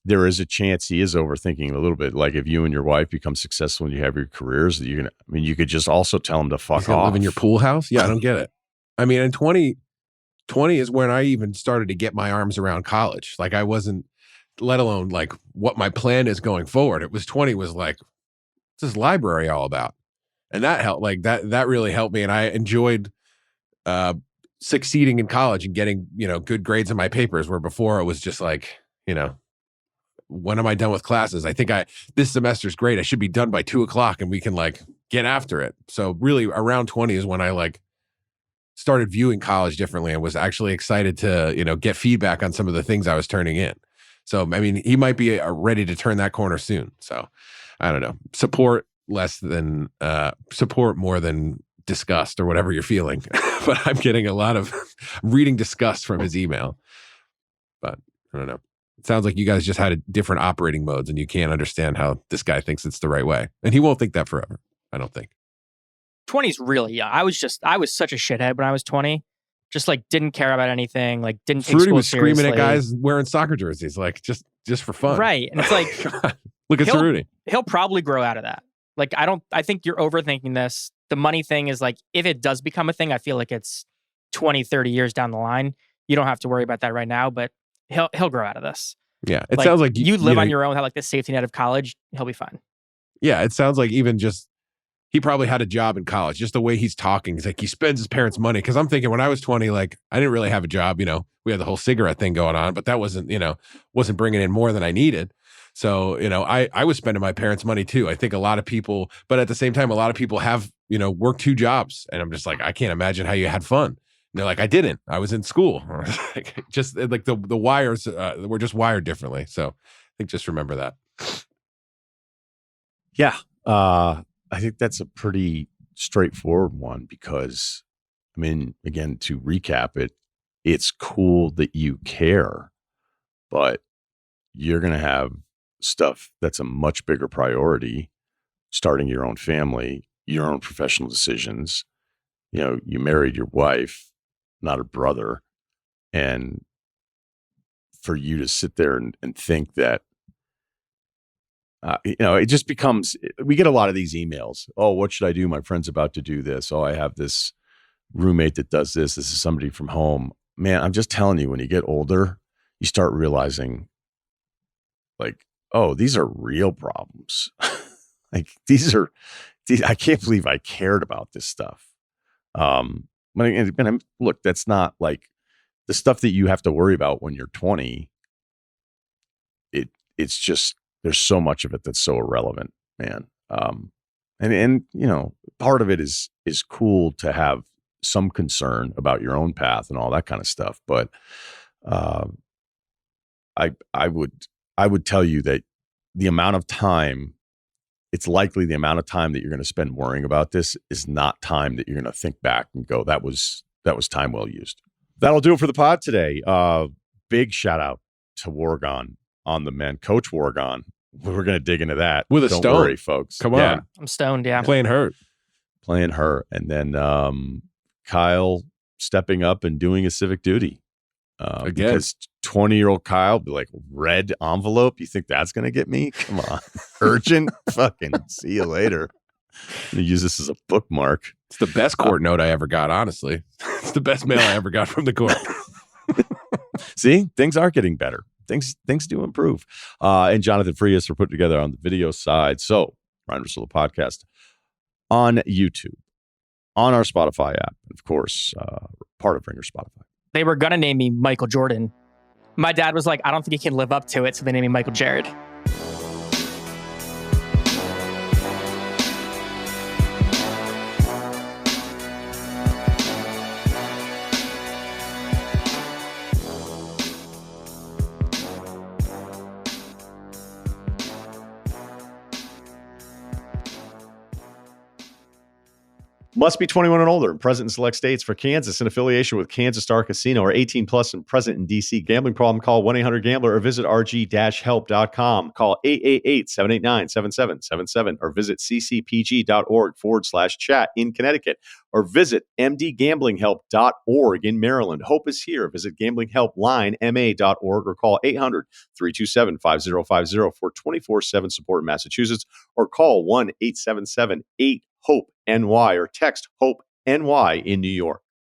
there is a chance he is overthinking a little bit. Like if you and your wife become successful and you have your careers, you could just also tell him to fuck off. Live in your pool house? Yeah, I don't get it. I mean, in 20 is when I even started to get my arms around college. Like I wasn't, let alone like what my plan is going forward. It was 20 was like, what's this library all about? And that helped, like that really helped me. And I enjoyed succeeding in college and getting, you know, good grades in my papers, where before it was just like, you know, when am I done with classes? I think this semester's great. I should be done by 2:00 and we can like get after it. So really around 20 is when I like started viewing college differently and was actually excited to, you know, get feedback on some of the things I was turning in. So, I mean, he might be ready to turn that corner soon. So I don't know, support more than disgust or whatever you're feeling. But I'm getting reading disgust from his email, but I don't know. It sounds like you guys just had different operating modes and you can't understand how this guy thinks it's the right way. And he won't think that forever, I don't think. 20 is really young. I was such a shithead when I was 20. Just like didn't care about anything. Like didn't take Ceruti school was screaming seriously. at guys wearing soccer jerseys, like just for fun. Right. And it's like, look at Ceruti. He'll probably grow out of that. Like, I think you're overthinking this. The money thing is like, if it does become a thing, I feel like it's 20, 30 years down the line. You don't have to worry about that right now, but he'll grow out of this. Yeah. It sounds like you live on your own, have like the safety net of college. He'll be fine. Yeah. It sounds like even just, he probably had a job in college. Just the way he's talking, he's like he spends his parents' money. Because I'm thinking when I was 20, like I didn't really have a job. You know, we had the whole cigarette thing going on, but that wasn't bringing in more than I needed. So you know, I was spending my parents' money too. I think a lot of people, but at the same time, a lot of people have work 2 jobs, and I'm just like, I can't imagine how you had fun. And they're like, I didn't. I was in school. Just like the wires were just wired differently. So I think just remember that. Yeah. I think that's a pretty straightforward one because, I mean, again, to recap it, it's cool that you care, but you're going to have stuff that's a much bigger priority, starting your own family, your own professional decisions. You know, you married your wife, not a brother. And for you to sit there and think that, it just becomes, we get a lot of these emails. Oh, what should I do? My friend's about to do this. Oh, I have this roommate that does this. This is somebody from home. Man, I'm just telling you, when you get older, you start realizing like, oh, these are real problems. Like these are I can't believe I cared about this stuff. Look, that's not like the stuff that you have to worry about when you're 20. It's just, there's so much of it that's so irrelevant, man. And part of it is cool to have some concern about your own path and all that kind of stuff. But I would tell you that the amount of time, it's likely the amount of time that you're going to spend worrying about this is not time that you're going to think back and go, that was time well used. That'll do it for the pod today. Big shout out to Wargon on the men. Coach Wargon. We're going to dig into that. With a Don't stone. worry, folks. Come on. I'm stoned. Yeah. Playing hurt. And then Kyle stepping up and doing his civic duty. Again. Because 20-year-old Kyle be like, red envelope? You think that's going to get me? Come on. Urgent? Fucking see you later. I'm going to use this as a bookmark. It's the best court note I ever got, honestly. It's the best mail I ever got from the court. See, things are getting better. Things do improve. And Jonathan Frias for putting together on the video side. So, Ryen Russillo podcast on YouTube, on our Spotify app, and of course, part of Ringer Spotify. They were going to name me Michael Jordan. My dad was like, I don't think he can live up to it. So they named me Michael Jared. Must be 21 and older and present in select states. For Kansas, in affiliation with Kansas Star Casino, or 18 plus and present in D.C. Gambling problem, call 1-800-GAMBLER or visit rg-help.com. Call 888-789-7777 or visit ccpg.org/chat in Connecticut or visit mdgamblinghelp.org in Maryland. Hope is here. Visit gamblinghelplinema.org or call 800-327-5050 for 24/7 support in Massachusetts or call 1-877-8-HOPE-NY or text HOPE-NY in New York.